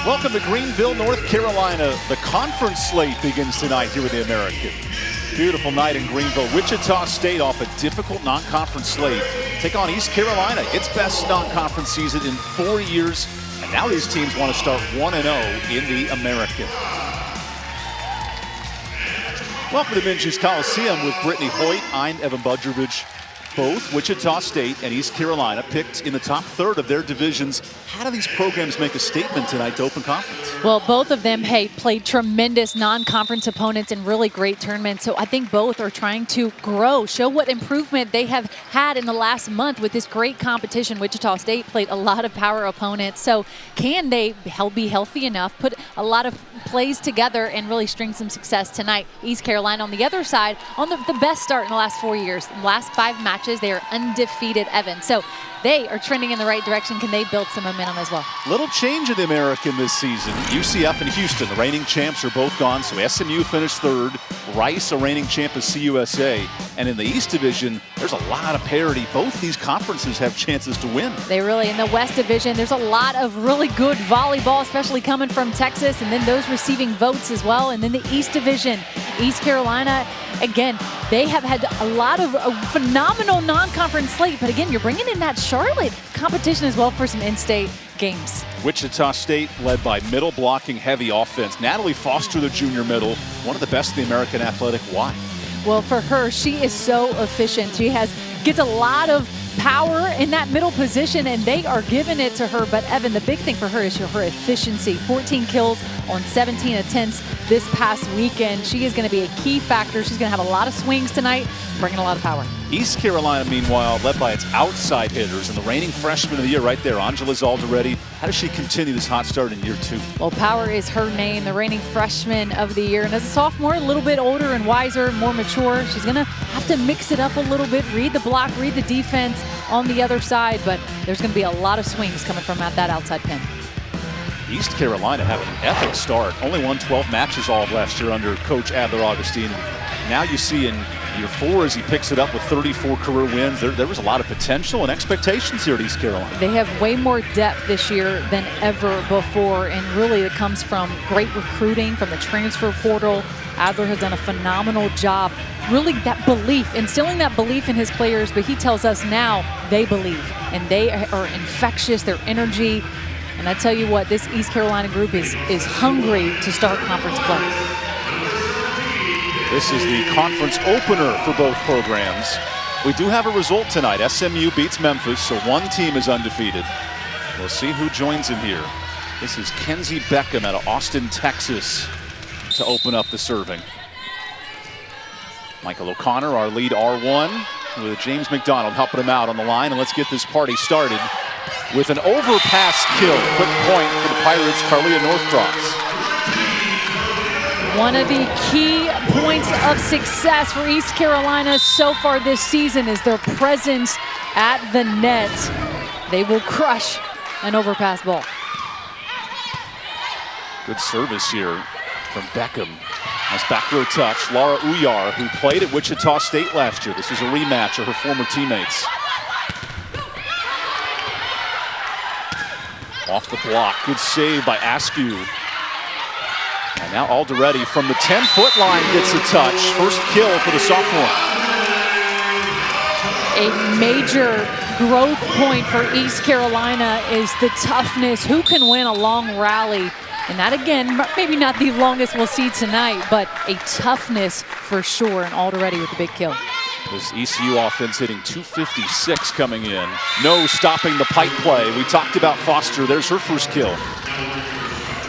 Welcome to Greenville, North Carolina. The conference slate begins tonight here with the American. Beautiful night in Greenville. Wichita State off a difficult non-conference slate. Take on East Carolina, its best non-conference season in 4 years. And now these teams want to start 1-0 in the American. Welcome to Minges Coliseum with Brittany Hoyt. I'm EvanBudrovich. Both Wichita State and East Carolina picked in the top third of their divisions. How do these programs make a statement tonight to open conference? Well, both of them, played tremendous non-conference opponents in really great tournaments. So I think both are trying to grow, show what improvement they have had in the last month with this great competition. Wichita State played a lot of power opponents. So can they be healthy enough, put a lot of plays together and really string some success tonight? East Carolina on the other side, on the best start in the last 4 years. In the last 5 matches, they are undefeated, Evan. So they are trending in the right direction. Can they build some momentum as well? Little change in the American this season. UCF and Houston, the reigning champs, are both gone. So SMU finished third. Rice, a reigning champ, is CUSA. And in the East Division, there's a lot of parity. Both these conferences have chances to win. They really, in the West Division, there's a lot of really good volleyball, especially coming from Texas, and then those receiving votes as well. And then the East Division, East Carolina, again, they have had a lot of phenomenal non-conference slate. But again, you're bringing in that Charlotte competition as well for some in-state games. Wichita State led by middle blocking heavy offense. Natalie Foster, the junior middle, one of the best in the American Athletic. Why? Well, for her, she is so efficient. She gets a lot of power in that middle position, and they are giving it to her. But Evan, the big thing for her is her efficiency. 14 kills on 17 attempts this past weekend. She is going to be a key factor. She's going to have a lot of swings tonight, bringing a lot of power. East Carolina, meanwhile, led by its outside hitters and the reigning freshman of the year right there, Angela Zaldiretti. How does she continue this hot start in year 2? Well, power is her name, the reigning freshman of the year. And as a sophomore, a little bit older and wiser, more mature, she's going to have to mix it up a little bit, read the block, read the defense on the other side. But there's going to be a lot of swings coming from that outside pin. East Carolina have an epic start. Only won 12 matches all of last year under Coach Adler Augustine. Now you see in year 4 as he picks it up with 34 career wins. There was a lot of potential and expectations here at East Carolina. They have way more depth this year than ever before, and really it comes from great recruiting from the transfer portal. Adler has done a phenomenal job, really that belief, instilling that belief in his players, but he tells us now they believe, and they are infectious, their energy. And I tell you what, this East Carolina group is hungry to start conference play. This is the conference opener for both programs. We do have a result tonight. SMU beats Memphis, so one team is undefeated. We'll see who joins in here. This is Kenzie Beckham out of Austin, Texas, to open up the serving. Michael O'Connor, our lead R1, with James McDonald helping him out on the line. And let's get this party started with an overpass kill. Quick point for the Pirates, Carlia Northcross. One of the key points of success for East Carolina so far this season is their presence at the net. They will crush an overpass ball. Good service here from Beckham. Nice backdoor touch. Laura Uyar, who played at Wichita State last year. This is a rematch of her former teammates. Off the block. Good save by Askew. And now Alderetti from the 10-foot line gets a touch. First kill for the sophomore. A major growth point for East Carolina is the toughness. Who can win a long rally? And that, again, maybe not the longest we'll see tonight, but a toughness for sure. And Alderetti with the big kill. This ECU offense hitting 256 coming in. No stopping the pipe play. We talked about Foster. There's her first kill.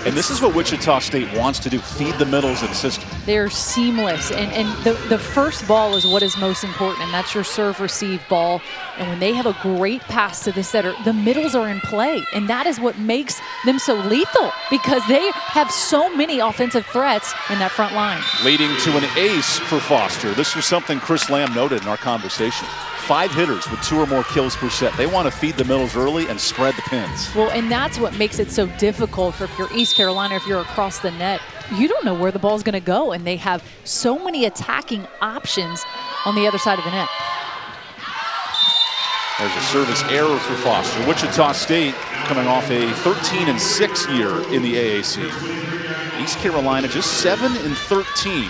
And this is what Wichita State wants to do, feed the middles of the system. They're seamless, and the first ball is what is most important, and that's your serve-receive ball. And when they have a great pass to the setter, the middles are in play, and that is what makes them so lethal, because they have so many offensive threats in that front line. Leading to an ace for Foster. This was something Chris Lamb noted in our conversation. 5 hitters with 2 or more kills per set. They want to feed the middles early and spread the pins. Well, and that's what makes it so difficult for if you're East Carolina, if you're across the net. You don't know where the ball's going to go, and they have so many attacking options on the other side of the net. There's a service error for Foster. Wichita State coming off a 13-6 year in the AAC. East Carolina just 7-13.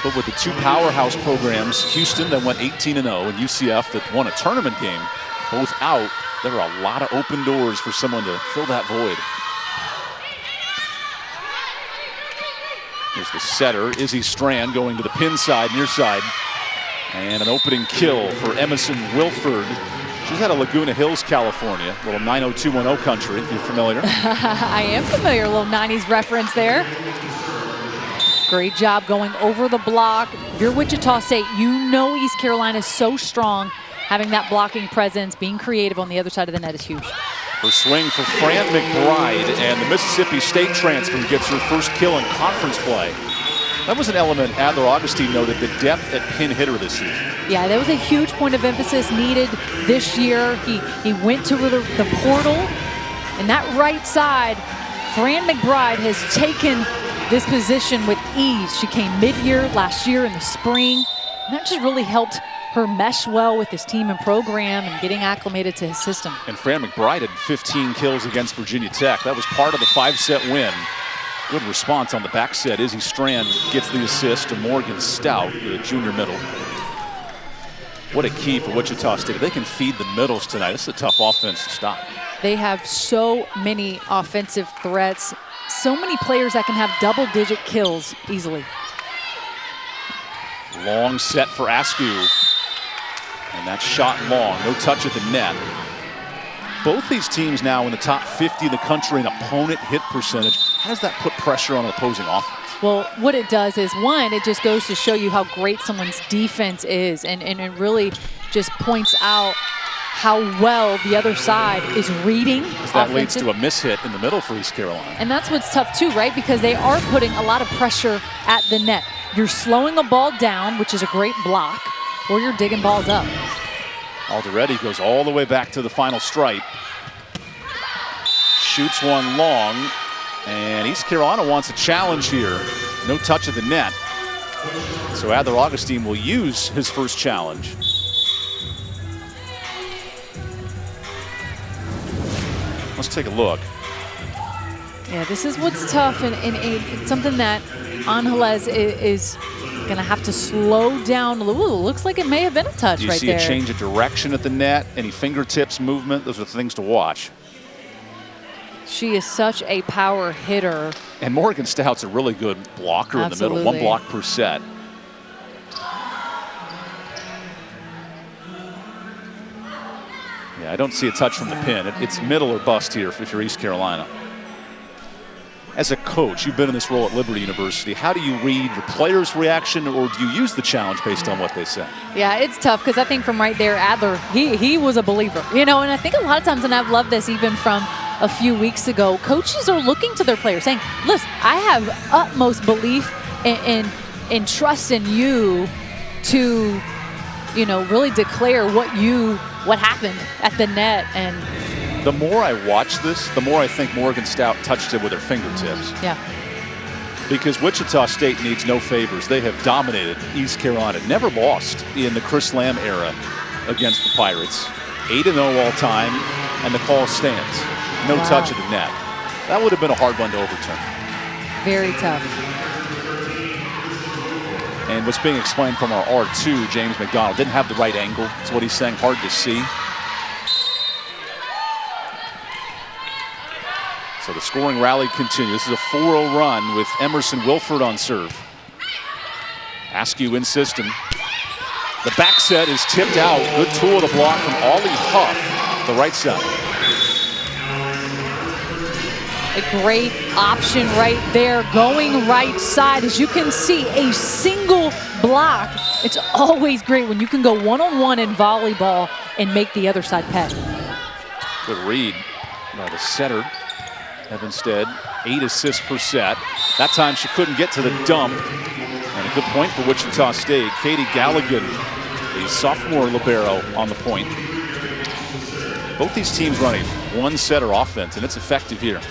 But with the two powerhouse programs, Houston that went 18-0 and UCF that won a tournament game, both out, there are a lot of open doors for someone to fill that void. Here's the setter, Izzy Strand, going to the pin side, near side. And an opening kill for Emerson Wilford. She's out of Laguna Hills, California, a little 90210 country, if you're familiar. I am familiar, a little 90s reference there. Great job going over the block. If you're Wichita State, you know East Carolina is so strong. Having that blocking presence, being creative on the other side of the net is huge. Her swing for Fran McBride, and the Mississippi State transfer gets her first kill in conference play. That was an element Adler Augustine noted, the depth at pin hitter this season. Yeah, that was a huge point of emphasis needed this year. He went to the portal, and that right side, Fran McBride has taken this position with ease. She came mid-year last year in the spring, and that just really helped her mesh well with his team and program and getting acclimated to his system. And Fran McBride had 15 kills against Virginia Tech. That was part of the 5-set win. Good response on the back set. Izzy Strand gets the assist to Morgan Stout, the junior middle. What a key for Wichita State. If they can feed the middles tonight, this is a tough offense to stop. They have so many offensive threats, so many players that can have double-digit kills easily. Long set for Askew. And that shot long, no touch at the net. Both these teams now in the top 50 in the country in opponent hit percentage. How does that put pressure on an opposing offense? Well, what it does is, one, it just goes to show you how great someone's defense is, and it really just points out how well the other side is reading. That leads to a mishit in the middle for East Carolina. And that's what's tough too, right? Because they are putting a lot of pressure at the net. You're slowing a ball down, which is a great block, or you're digging balls up. Alderetti goes all the way back to the final stripe. Shoots one long, and East Carolina wants a challenge here. No touch of the net. So Adler Augustine will use his first challenge. Let's take a look. Yeah, this is what's tough, and it's something that Angeles is going to have to slow down. Ooh, looks like it may have been a touch right there. Do you see a change of direction at the net? Any fingertips movement? Those are things to watch. She is such a power hitter. And Morgan Stout's a really good blocker in the middle. 1 block per set. Yeah, I don't see a touch from the pin. It's middle or bust here if you're East Carolina. As a coach, you've been in this role at Liberty University. How do you read your players' reaction, or do you use the challenge based on what they say? Yeah, it's tough because I think from right there, Adler, he was a believer. You know, and I think a lot of times, and I've loved this even from a few weeks ago, coaches are looking to their players saying, listen, I have utmost belief and trust in you to, you know, really declare what happened at the net. And the more I watch this, the more I think Morgan Stout touched it with her fingertips. Yeah. Because Wichita State needs no favors. They have dominated East Carolina. Never lost in the Chris Lamb era against the Pirates. 8-0 all time, and the call stands. No touch of the net. That would have been a hard one to overturn. Very tough. And what's being explained from our R2, James McDonald, didn't have the right angle. That's what he's saying, hard to see. So the scoring rally continues. This is a 4-0 run with Emerson Wilford on serve. Askew in system. The back set is tipped out. Good tool of the block from Ollie Huff, the right side. A great option right there, going right side. As you can see, a single block. It's always great when you can go one-on-one in volleyball and make the other side pay. Good read by the setter. Evanstead, 8 assists per set. That time she couldn't get to the dump. And a good point for Wichita State. Katie Galligan, the sophomore libero, on the point. Both these teams run a one-setter offense, and it's effective here.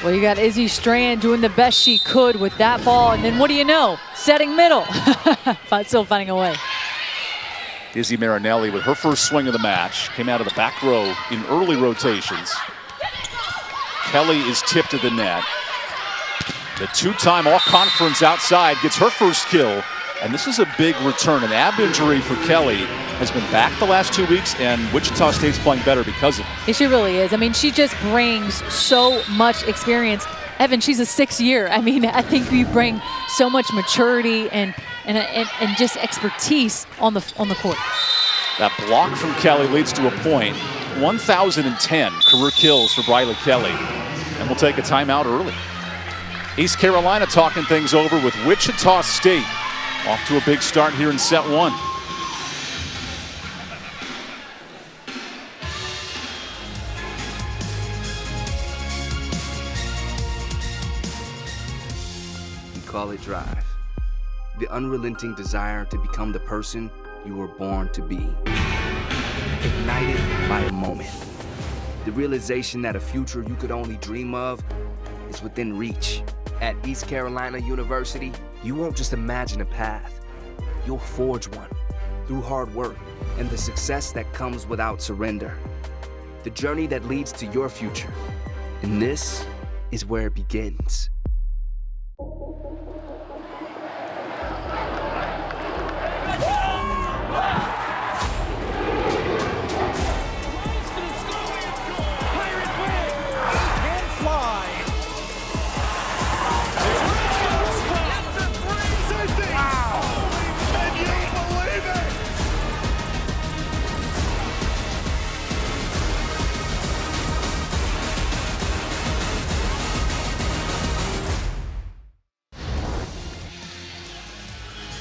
Well, you got Izzy Strand doing the best she could with that ball, and then what do you know? Setting middle. Still finding a way. Izzy Marinelli with her first swing of the match. Came out of the back row in early rotations. Kelly is tipped to the net. The two-time all-conference outside gets her first kill. And this is a big return. An ab injury for Kelly. Has been back the last 2 weeks, and Wichita State's playing better because of it. She really is. I mean, she just brings so much experience. Evan, she's a 6th year. I mean, I think you bring so much maturity and just expertise on the court. That block from Kelly leads to a point. 1,010 career kills for Briley Kelly. And we'll take a timeout early. East Carolina talking things over with Wichita State. Off to a big start here in set 1. Call it drive. The unrelenting desire to become the person you were born to be. Ignited by a moment. The realization that a future you could only dream of is within reach. At East Carolina University, you won't just imagine a path. You'll forge one through hard work and the success that comes without surrender. The journey that leads to your future. And this is where it begins.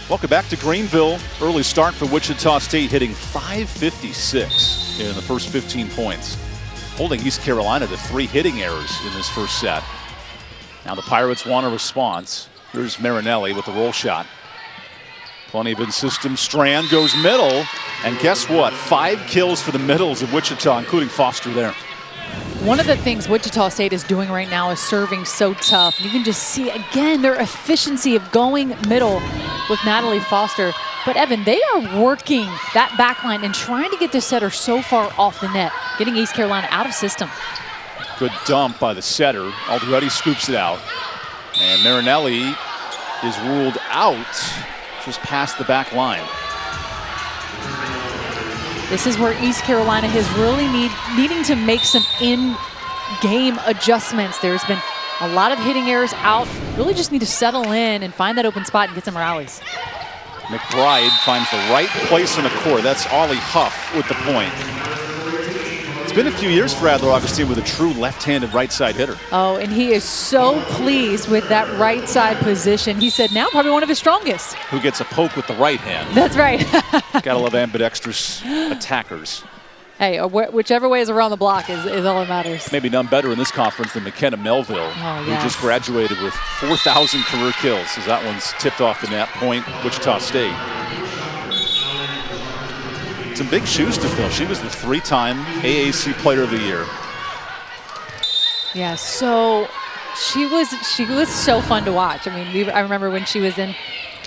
Welcome back to Greenville. Early start for Wichita State, hitting .556 in the first 15 points. Holding East Carolina to 3 hitting errors in this first set. Now the Pirates want a response. Here's Marinelli with the roll shot. Plenty of in-system. Strand goes middle. And guess what? 5 kills for the middles of Wichita, including Foster there. One of the things Wichita State is doing right now is serving so tough. You can just see, again, their efficiency of going middle with Natalie Foster. But, Evan, they are working that backline and trying to get the setter so far off the net, getting East Carolina out of system. Good dump by the setter. Already scoops it out. And Marinelli is ruled out just past the back line. This is where East Carolina is really needing to make some in-game adjustments. There's been a lot of hitting errors out. Really just need to settle in and find that open spot and get some rallies. McBride finds the right place in the court. That's Ollie Huff with the point. It's been a few years for Adler Augustine with a true left-handed right-side hitter. Oh, and he is so pleased with that right-side position. He said now probably one of his strongest. Who gets a poke with the right hand. That's right. Gotta love ambidextrous attackers. Hey, whichever way is around the block is all that matters. Maybe none better in this conference than McKenna Melville, who just graduated with 4,000 career kills. As that one's tipped off the net, point Wichita State. Some big shoes to fill. She was the 3-time AAC Player of the Year. Yeah, so she was so fun to watch. I mean, I remember when she was in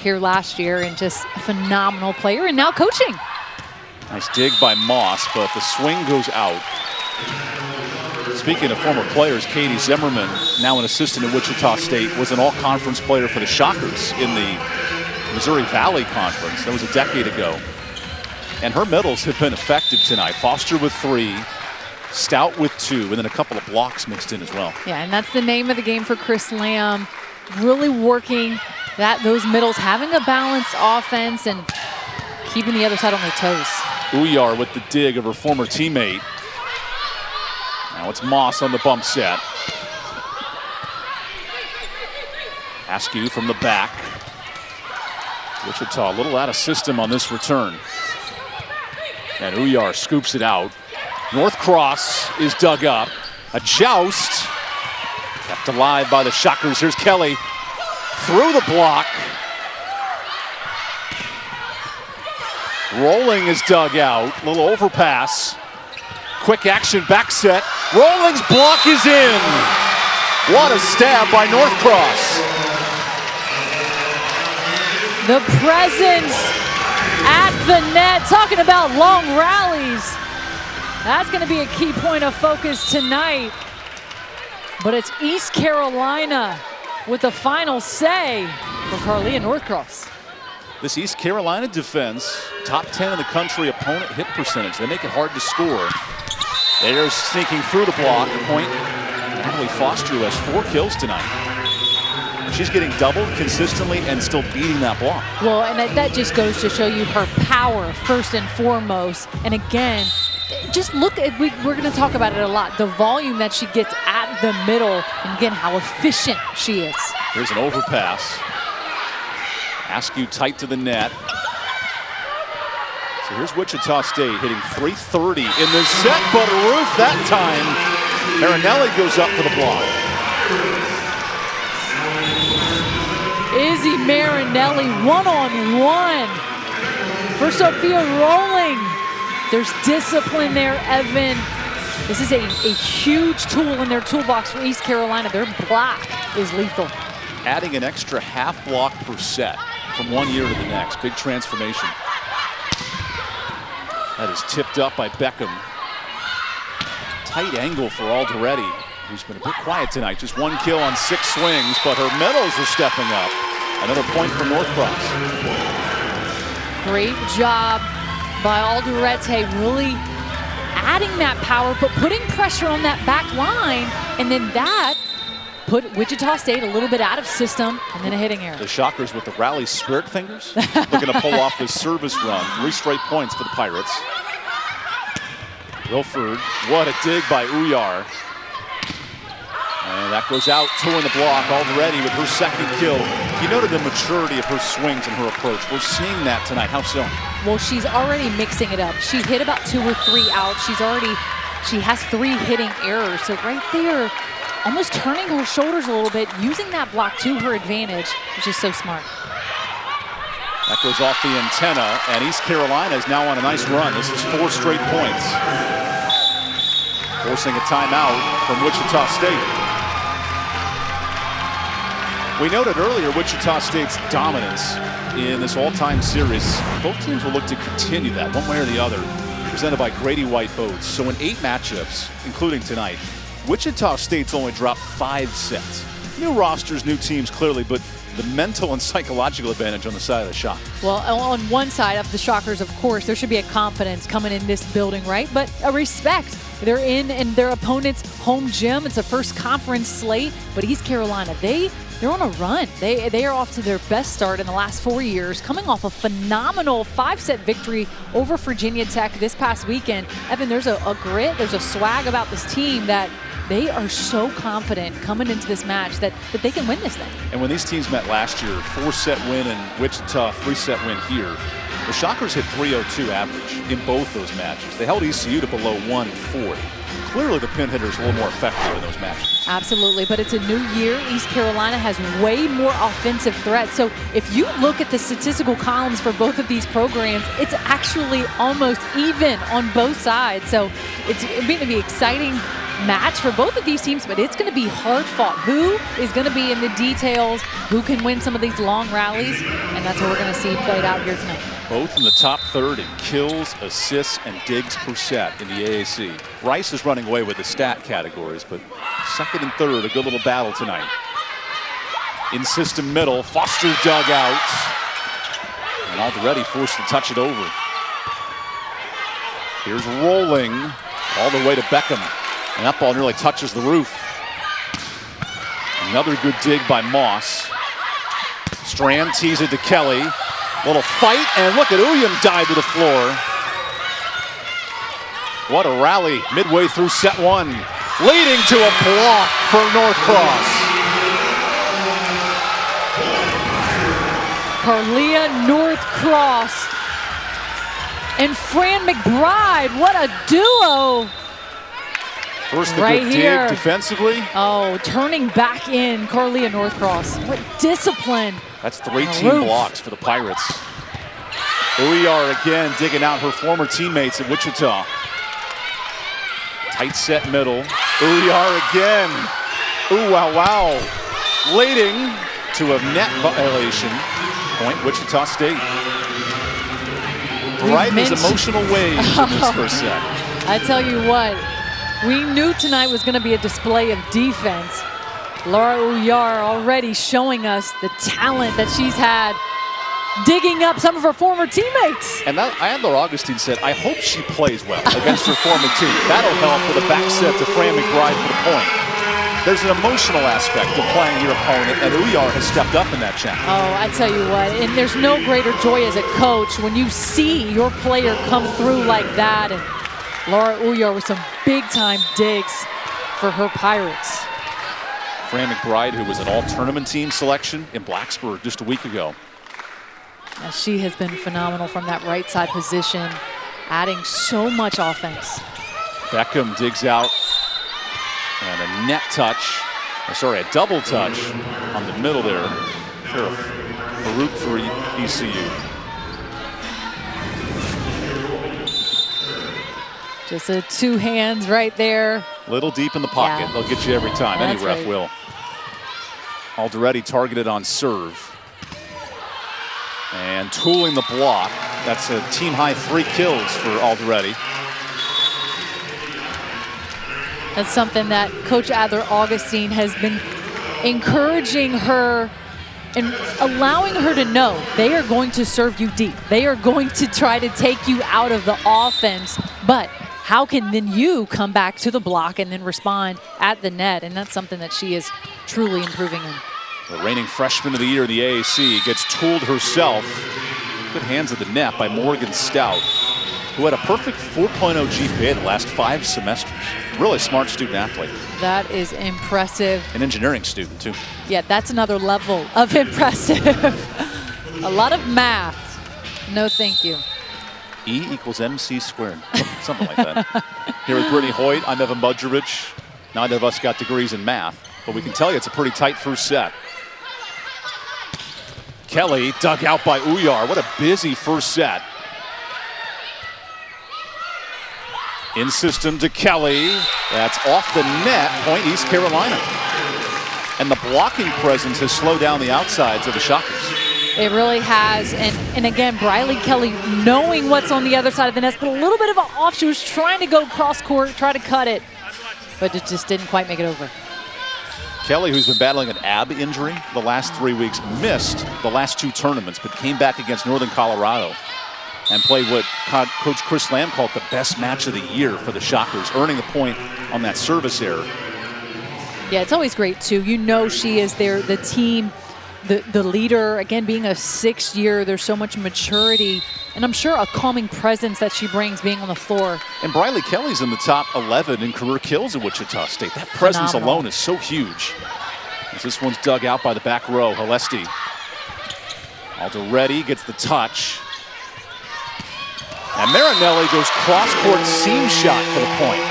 here last year, and just a phenomenal player, and now coaching. Nice dig by Moss, but the swing goes out. Speaking of former players, Katie Zimmerman, now an assistant at Wichita State, was an all-conference player for the Shockers in the Missouri Valley Conference. That was a decade ago. And her middles have been effective tonight. Foster with 3, Stout with 2, and then a couple of blocks mixed in as well. Yeah, and that's the name of the game for Chris Lamb. Really working those middles, having a balanced offense and keeping the other side on their toes. Uyar with the dig of her former teammate. Now it's Moss on the bump set. Askew from the back. Wichita a little out of system on this return. And Uyar scoops it out. North Cross is dug up. A joust. Kept alive by the Shockers. Here's Kelly. Through the block. Rolling is dug out. Little overpass. Quick action back set. Rolling's block is in. What a stab by North Cross. The presence at the net. Talking about long rallies. That's going to be a key point of focus tonight. But it's East Carolina with the final say for Carlia Northcross. This East Carolina defense, top 10 in the country opponent hit percentage. They make it hard to score. They're sneaking through the block. The point, Natalie Foster, who has 4 kills tonight. She's getting doubled consistently and still beating that block. Well, and that just goes to show you her power first and foremost. And again, just look at, we're going to talk about it a lot, the volume that she gets at the middle, and again, how efficient she is. Here's an overpass. Askew tight to the net. So here's Wichita State hitting .330 in the set, but a roof that time. Marinelli goes up for the block. Izzy Marinelli one-on-one for Sophia Rolling. There's discipline there, Evan. This is a huge tool in their toolbox for East Carolina. Their block is lethal. Adding an extra half block per set from one year to the next. Big transformation. That is tipped up by Beckham. Tight angle for Alderetti, who's been a bit quiet tonight. Just 1 kill on 6 swings, but her medals are stepping up. Another point for Northcross. Great job by Alderete, really adding that power, but putting pressure on that back line, and then that put Wichita State a little bit out of system, and then a hitting error. The Shockers with the rally spirit fingers, looking to pull off this service run. 3 straight points for the Pirates. Wilford, what a dig by Uyar. And that goes out, 2 in the block already with her 2nd kill. You noted the maturity of her swings and her approach. We're seeing that tonight. How so? Well, she's already mixing it up. She hit about 2 or 3 out. She has 3 hitting errors. So right there, almost turning her shoulders a little bit, using that block to her advantage, which is so smart. That goes off the antenna, and East Carolina is now on a nice run. This is 4 straight points. Forcing a timeout from Wichita State. We noted earlier Wichita State's dominance in this all-time series. Both teams will look to continue that one way or the other, presented by Grady White Boats. So in 8 matchups, including tonight, Wichita State's only dropped 5 sets. New rosters, new teams clearly, but the mental and psychological advantage on the side of the Shock. Well, on one side of the Shockers, of course, there should be a confidence coming in this building, right? But a respect. They're in their opponent's home gym. It's a first conference slate, but East Carolina, they're on a run. They are off to their best start in the last 4 years, coming off a phenomenal 5-set victory over Virginia Tech this past weekend. Evan, there's a grit, there's a swag about this team that they are so confident coming into this match that they can win this thing. And when these teams met last year, 4-set win in Wichita, 3-set win here, the Shockers hit .302 average in both those matches. They held ECU to below 140. Clearly the pin hitters a little more effective in those matches. Absolutely, but it's a new year. East Carolina has way more offensive threat. So if you look at the statistical columns for both of these programs, it's actually almost even on both sides. So it's going to be exciting match for both of these teams, but it's going to be hard fought. Who is going to be in the details? Who can win some of these long rallies? And that's what we're going to see played out here tonight. Both in the top 3rd in kills, assists, and digs per set in the AAC. Rice is running away with the stat categories, but 2nd and 3rd, a good little battle tonight. In system middle, Foster dug out. And Alderetti forced to touch it over. Here's Rolling all the way to Beckham. And that ball nearly touches the roof. Another good dig by Moss. Strand tees it to Kelly. Little fight, and look at Uyam dive to the floor. What a rally midway through set 1, leading to a block for Northcross. Carlia Northcross and Fran McBride, what a duo. First the right good here. Dig defensively. Oh, turning back in Carlia Northcross. What discipline. That's 3 team blocks for the Pirates. Uyar again digging out her former teammates at Wichita. Tight set middle. Uyar again. Ooh, wow, wow. Leading to a net violation. Point Wichita State. Riding his emotional waves in this first set. I tell you what, we knew tonight was going to be a display of defense. Laura Uyar already showing us the talent that she's had, digging up some of her former teammates. And Adler Augustine said, I hope she plays well against her former team. That'll help with a back set to Fran McBride for the point. There's an emotional aspect of playing your opponent, and Uyar has stepped up in that challenge. Oh, I tell you what, and there's no greater joy as a coach when you see your player come through like that. And Laura Uyar with some big-time digs for her Pirates. Fran McBride, who was an all-tournament team selection in Blacksburg just a week ago. Now, she has been phenomenal from that right side position, adding so much offense. Beckham digs out, and a net touch, or sorry, a double touch on the middle there. Farouk for ECU. Just a two hands right there. Little deep in the pocket. Yeah. They'll get you every time. Any That's ref right. will. Alderetti targeted on serve. And tooling the block. That's a team high 3 kills for Alderetti. That's something that Coach Adler Augustine has been encouraging her and allowing her to know they are going to serve you deep. They are going to try to take you out of the offense, but how can then you come back to the block and then respond at the net? And that's something that she is truly improving in. The reigning freshman of the year, the AAC, gets tooled herself. Good hands at the net by Morgan Stout, who had a perfect 4.0 GPA the last 5 semesters. Really smart student athlete. That is impressive. An engineering student, too. Yeah, that's another level of impressive. A lot of math. No, thank you. E equals MC squared. Something like that. Here with Brittany Hoyt, I'm EvanBudrovich. Neither of us got degrees in math, but we can tell you it's a pretty tight first set. Kelly dug out by Uyar. What a busy first set. In system to Kelly. That's off the net. Point East Carolina. And the blocking presence has slowed down the outsides of the Shockers. It really has. And again, Briley Kelly knowing what's on the other side of the net, but a little bit of an off. She was trying to go cross court, try to cut it, but it just didn't quite make it over. Kelly, who's been battling an ab injury the last 3 weeks, missed the last 2 tournaments, but came back against Northern Colorado and played what Coach Chris Lamb called the best match of the year for the Shockers, earning the point on that service error. Yeah, it's always great, too. You know she is there, the team, the leader. Again, being a 6th year, there's so much maturity. And I'm sure a calming presence that she brings being on the floor. And Briley Kelly's in the top 11 in career kills at Wichita State. That presence alone is so huge. As this one's dug out by the back row, Halesti. Alderetti gets the touch. And Marinelli goes cross-court seam shot for the point.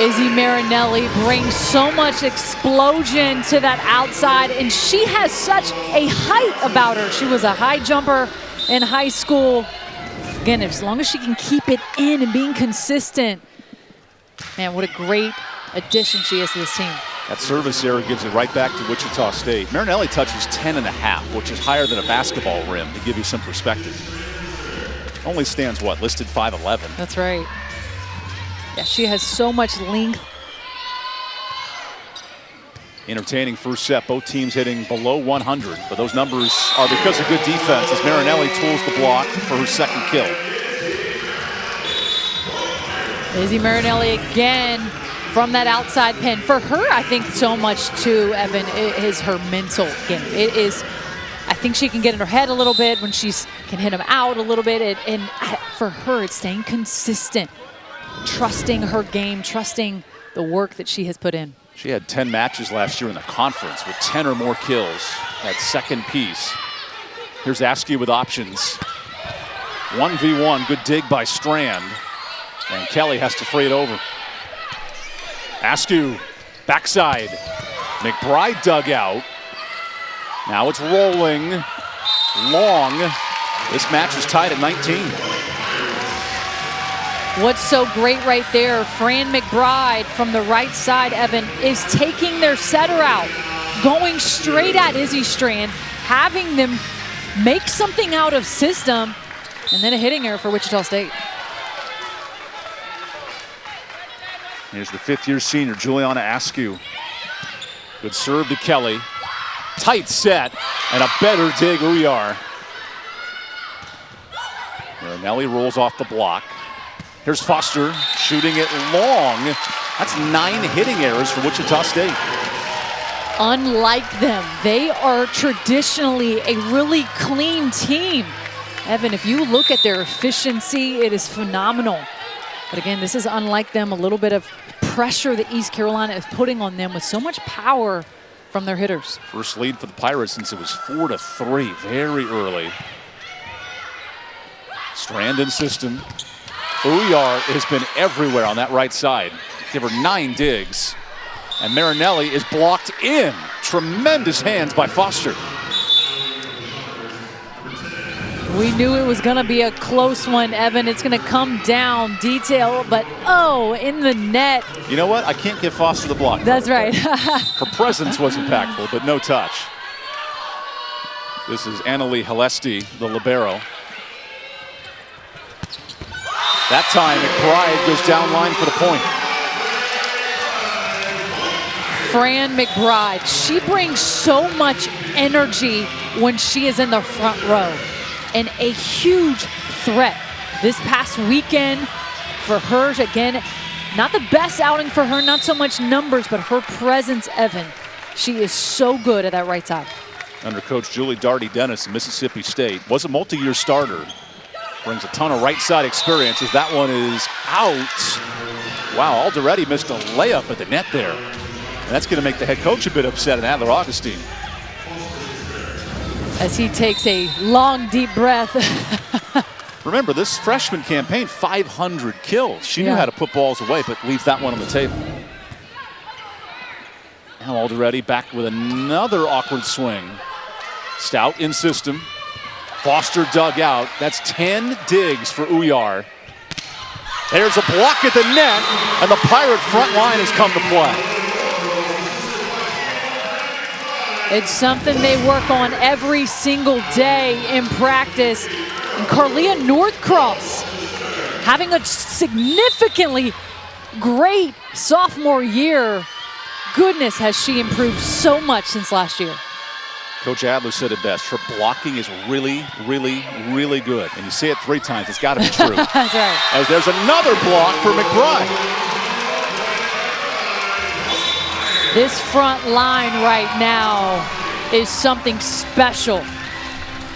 Izzy Marinelli brings so much explosion to that outside, and she has such a height about her. She was a high jumper in high school. Again, as long as she can keep it in and being consistent, man, what a great addition she is to this team. That service error gives it right back to Wichita State. Marinelli touches 10.5, which is higher than a basketball rim, to give you some perspective. Only stands, what, listed 5'11". That's right. Yeah, she has so much length. Entertaining first set, both teams hitting below 100, but those numbers are because of good defense as Marinelli tools the block for her 2nd kill. Izzy Marinelli again from that outside pin. For her, I think so much too, Evan, is her mental game. It is, I think she can get in her head a little bit when she can hit them out a little bit. And for her, it's staying consistent. Trusting her game, trusting the work that she has put in. She had 10 matches last year in the conference with 10 or more kills. That 2nd piece. Here's Askew with options. 1v1, good dig by Strand. And Kelly has to free it over. Askew, backside. McBride dug out. Now it's rolling. Long. This match is tied at 19. What's so great right there, Fran McBride from the right side, Evan, is taking their setter out, going straight at Izzy Strand, having them make something out of system, and then a hitting error for Wichita State. Here's the fifth-year senior, Juliana Askew. Good serve to Kelly. Tight set, and a better dig, Uyar. Marinelli rolls off the block. Here's Foster shooting it long. That's 9 hitting errors for Wichita State. Unlike them, they are traditionally a really clean team. Evan, if you look at their efficiency, it is phenomenal. But again, this is unlike them, a little bit of pressure that East Carolina is putting on them with so much power from their hitters. First lead for the Pirates since it was 4-3, very early. Strand in system. Uyar has been everywhere on that right side. Give her 9 digs. And Marinelli is blocked in. Tremendous hands by Foster. We knew it was going to be a close one, Evan. It's going to come down detail, but oh, in the net. You know what? I can't give Foster the block. That's right. Her presence was impactful, but no touch. This is Annalie Halesti, the libero. That time, McBride goes down line for the point. Fran McBride, she brings so much energy when she is in the front row, and a huge threat this past weekend for her. Again, not the best outing for her, not so much numbers, but her presence, Evan. She is so good at that right side. Under Coach Julie Darty-Dennis of Mississippi State, was a multi-year starter. Brings a ton of right side experience as that one is out. Wow, Alderetti missed a layup at the net there. And that's going to make the head coach a bit upset in Adler Augustine. As he takes a long, deep breath. Remember, this freshman campaign, 500 kills. She knew how to put balls away, but leaves that one on the table. Now Alderetti back with another awkward swing. Stout in system. Foster dug out. That's 10 digs for Uyar. There's a block at the net, and the Pirate front line has come to play. It's something they work on every single day in practice. And Carlia Northcross having a significantly great sophomore year. Goodness, has she improved so much since last year. Coach Adler said it best. Her blocking is really, really, really good. And you say it 3 times, it's got to be true. That's right. As there's another block for McBride. This front line right now is something special.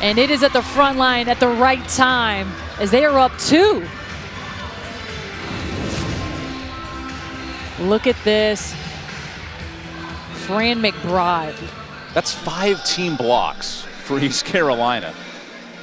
And it is at the front line at the right time as they are up 2. Look at this. Fran McBride. That's 5 team blocks for East Carolina.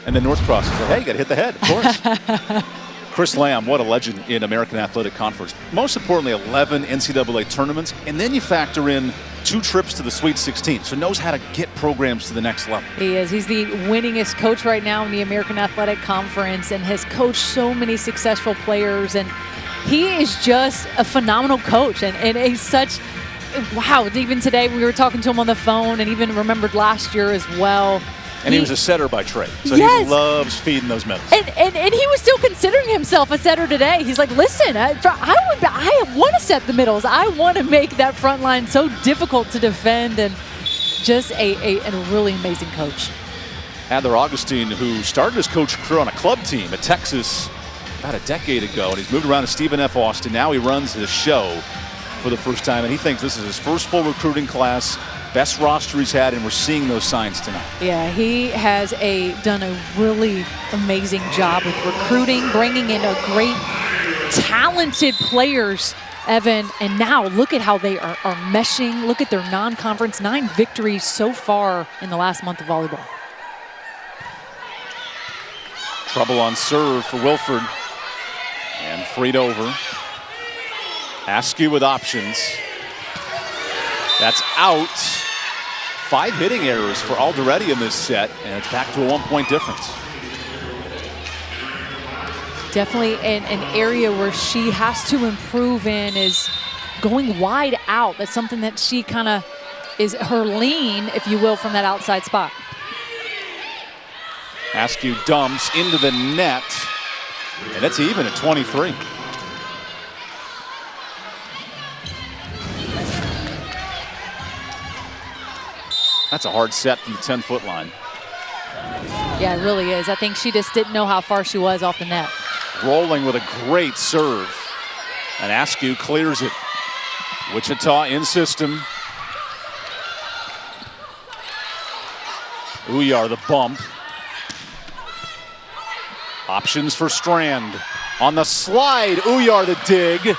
And then Northcross said, hey, you got to hit the head, of course. Chris Lamb, what a legend in American Athletic Conference. Most importantly, 11 NCAA tournaments, and then you factor in 2 trips to the Sweet 16, so knows how to get programs to the next level. He is. He's the winningest coach right now in the American Athletic Conference and has coached so many successful players, and he is just a phenomenal coach, and he's such, wow, even today we were talking to him on the phone, and even remembered last year as well. And he was a setter by trade, so he loves feeding those medals. And he was still considering himself a setter today. He's like, listen, I want to set the middles. I want to make that front line so difficult to defend, and just a really amazing coach. Adler Augustine, who started his coach career on a club team at Texas about a decade ago, and he's moved around to Stephen F. Austin. Now he runs his show for the first time, and he thinks this is his first full recruiting class. Best roster he's had, and we're seeing those signs tonight. Yeah, he has done a really amazing job with recruiting, bringing in a great, talented players, Evan. And now look at how they are meshing. Look at their non-conference, 9 victories so far in the last month of volleyball. Trouble on serve for Wilford, and freed over. Askew with options. That's out. 5 hitting errors for Alderetti in this set, and it's back to a 1-point difference. Definitely an area where she has to improve in is going wide out. That's something that she kind of is her lean, if you will, from that outside spot. Askew dumps into the net, and it's even at 23. That's a hard set from the 10-foot line. Yeah, it really is. I think she just didn't know how far she was off the net. Rolling with a great serve, and Askew clears it. Wichita in system. Uyar the bump. Options for Strand. On the slide, Uyar the dig.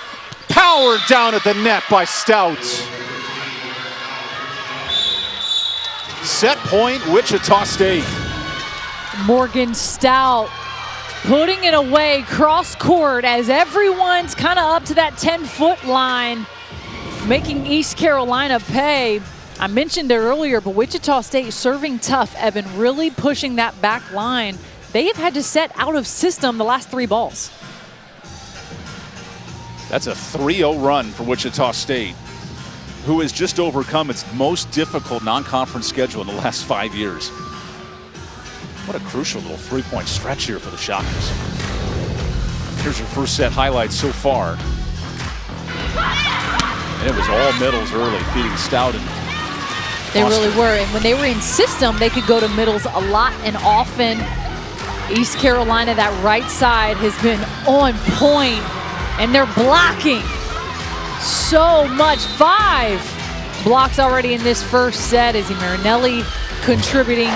Powered down at the net by Stout. Set point, Wichita State. Morgan Stout putting it away cross court as everyone's kind of up to that 10-foot line, making East Carolina pay. I mentioned it earlier, but Wichita State serving tough, Evan, really pushing that back line. They have had to set out of system the last 3 balls. That's a 3-0 run for Wichita State, who has just overcome its most difficult non-conference schedule in the last 5 years. What a crucial little 3-point stretch here for the Shockers. Here's your first set highlights so far. And it was all middles early, feeding Stout and They really were, and when they were in system, they could go to middles a lot and often. East Carolina, that right side has been on point, and they're blocking so much. 5 blocks already in this first set. Izzy Marinelli contributing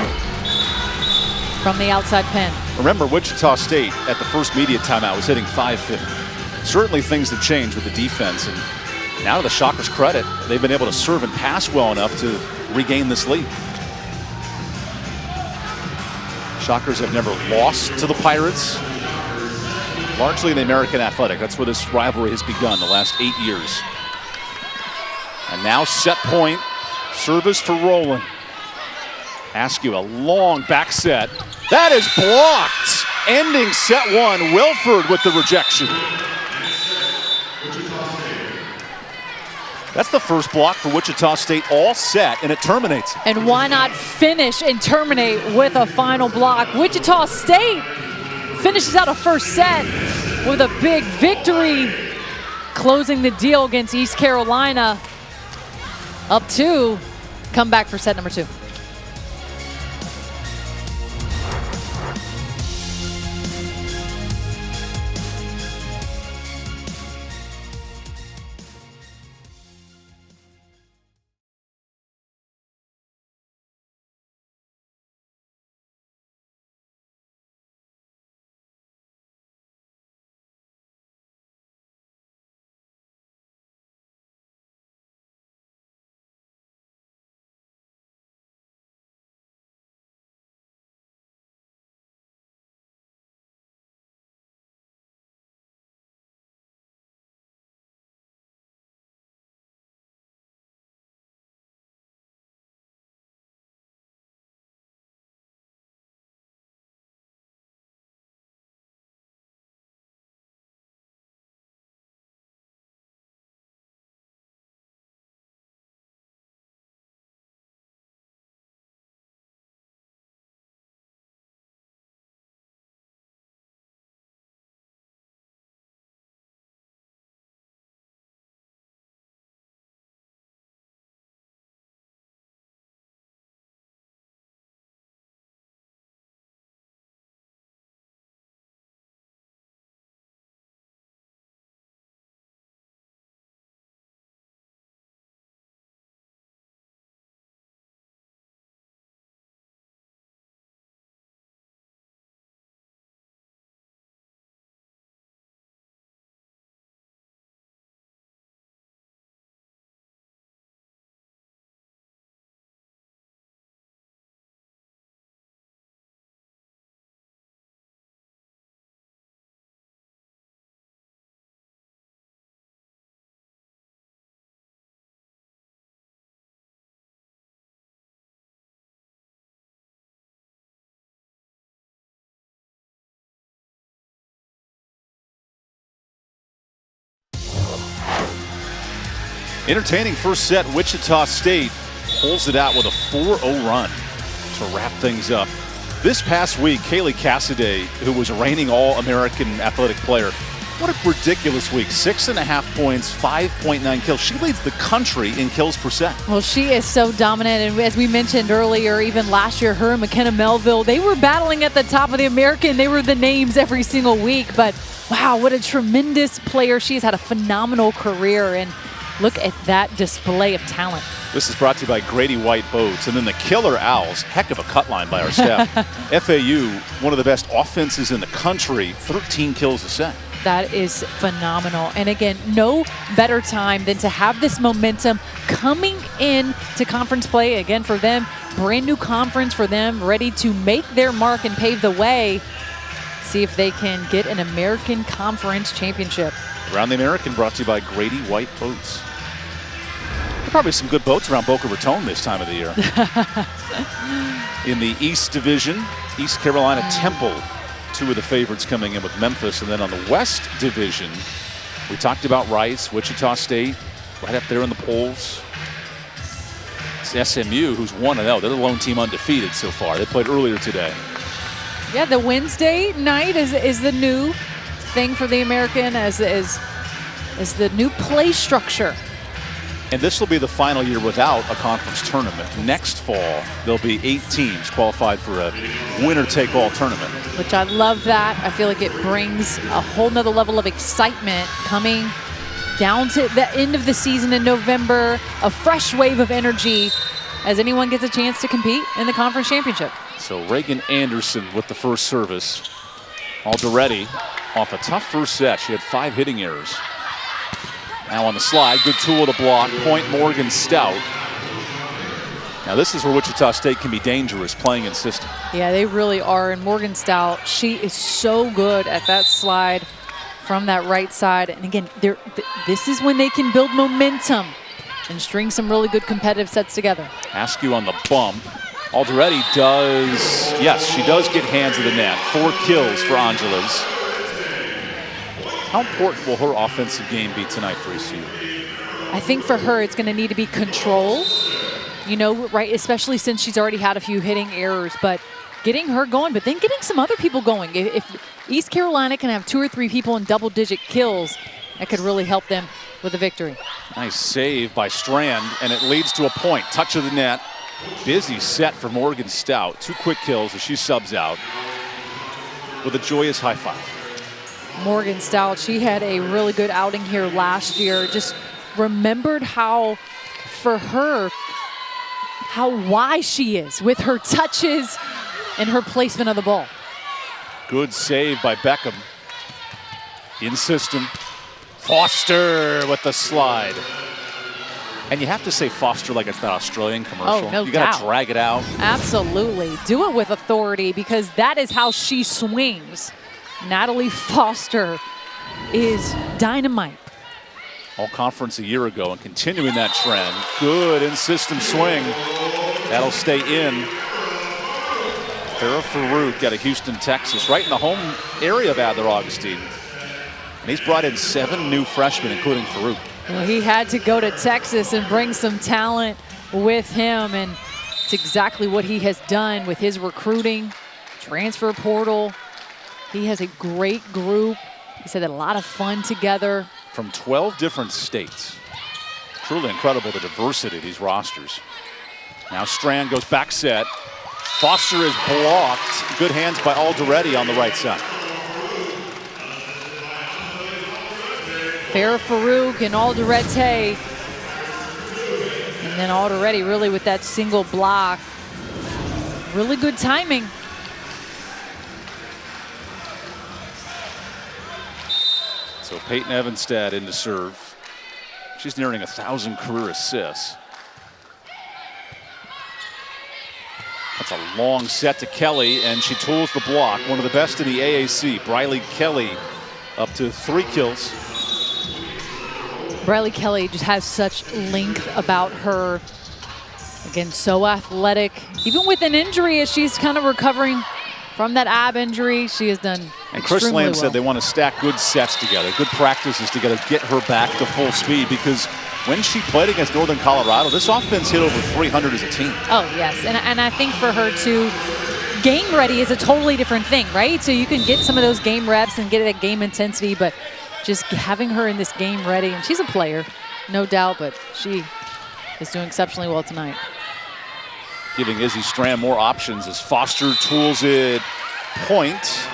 from the outside pen. Remember, Wichita State at the first media timeout was hitting .550. Certainly things have changed with the defense, and now to the Shockers' credit, they've been able to serve and pass well enough to regain this lead. Shockers have never lost to the Pirates, largely in the American Athletic. That's where this rivalry has begun the last 8 years. And now set point, service for Rowland. Askew, a long back set. That is blocked. Ending set 1, Wilford with the rejection. That's the first block for Wichita State all set, and it terminates. And why not finish and terminate with a final block? Wichita State finishes out a first set with a big victory, closing the deal against East Carolina. Up 2, come back for set number 2. Entertaining first set. Wichita State pulls it out with a 4-0 run to wrap things up. This past week, Kaylee Cassidy, who was a reigning All-American athletic player, what a ridiculous week. 6.5 points, 5.9 kills. She leads the country in kills percent. Well, she is so dominant. And as we mentioned earlier, even last year, her and McKenna Melville, they were battling at the top of the American. They were the names every single week. But wow, what a tremendous player. She's had a phenomenal career. And look at that display of talent. This is brought to you by Grady White Boats. And then the Killer Owls, heck of a cut line by our staff. FAU, one of the best offenses in the country, 13 kills a set. That is phenomenal. And again, no better time than to have this momentum coming in to conference play. Again, for them, brand new conference for them, ready to make their mark and pave the way. See if they can get an American Conference championship. Around the American brought to you by Grady White Boats. There are probably some good boats around Boca Raton this time of the year. In the East Division, East Carolina Temple, two of the favorites coming in with Memphis. And then on the West Division, we talked about Rice, Wichita State, right up there in the polls. It's SMU, who's 1-0. They're the lone team undefeated so far. They played earlier today. Yeah, the Wednesday night is the new thing for the American, as the new play structure. And this will be the final year without a conference tournament. Next fall, there'll be 8 teams qualified for a winner-take-all tournament. Which I love that. I feel like it brings a whole nother level of excitement coming down to the end of the season in November. A fresh wave of energy as anyone gets a chance to compete in the conference championship. So Reagan Anderson with the first service. Alderetti off a tough first set. She had 5 hitting errors. Now on the slide, good tool to block, point Morgan Stout. Now this is where Wichita State can be dangerous, playing in system. Yeah, they really are. And Morgan Stout, she is so good at that slide from that right side. And again, this is when they can build momentum and string some really good competitive sets together. Askew on the bump. Alderetti does, yes, she does get hands of the net. 4 kills for Angeles. How important will her offensive game be tonight for ECU? I think for her, it's going to need to be control, you know, right? Especially since she's already had a few hitting errors, but getting her going, but then getting some other people going. If East Carolina can have 2 or 3 people in double-digit kills, that could really help them with a victory. Nice save by Strand, and it leads to a point. Touch of the net. Busy set for Morgan Stout. 2 quick kills as she subs out with a joyous high five. Morgan Stout, she had a really good outing here last year. Just remembered how, for her, how wise she is with her touches and her placement of the ball. Good save by Beckham. In system. Foster with the slide. And you have to say Foster like it's that Australian commercial. Oh, no You got doubt. to drag it out. Absolutely. Do it with authority, because that is how she swings. Natalie Foster is dynamite. All conference a year ago and continuing that trend. Good in-system swing. That'll stay in. Farrah Farouk out of Houston, Texas, right in the home area of Adler Augustine. And he's brought in 7 new freshmen, including Farouk. Well, he had to go to Texas and bring some talent with him, and it's exactly what he has done with his recruiting, transfer portal. He has a great group. He said a lot of fun together. From 12 different states. Truly incredible, the diversity of these rosters. Now Strand goes back set. Foster is blocked. Good hands by Alderetti on the right side. Farrah Farouk and Alderetti. And then Alderetti really with that single block. Really good timing. So Peyton Evanstad in to serve. She's nearing 1,000 career assists. That's a long set to Kelly, and she tools the block. One of the best in the AAC. Briley Kelly up to 3 kills. Briley Kelly just has such length about her. Again, so athletic. Even with an injury, as she's kind of recovering from that ab injury, she has done And Chris extremely Lamb well. said they want to stack good sets together, good practices together, get her back to full speed, because when she played against Northern Colorado, this offense hit over 300 as a team. Oh, yes. And I think for her to game ready is a totally different thing, right? So you can get some of those game reps and get that game intensity, but just having her in this game ready, and she's a player, no doubt, but she is doing exceptionally well tonight. Giving Izzy Strand more options as Foster tools it point,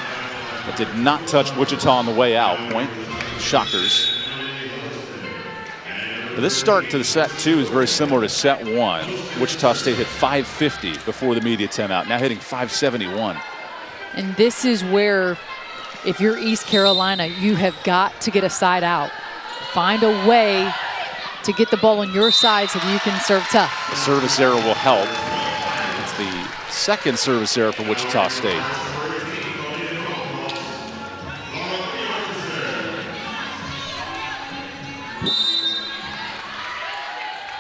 but did not touch Wichita on the way out. Point, Shockers. But this start to the set two is very similar to set one. Wichita State hit 550 before the media timeout, now hitting 571. And this is where, if you're East Carolina, you have got to get a side out. Find a way to get the ball on your side so that you can serve tough. The service error will help. It's the second service error for Wichita State.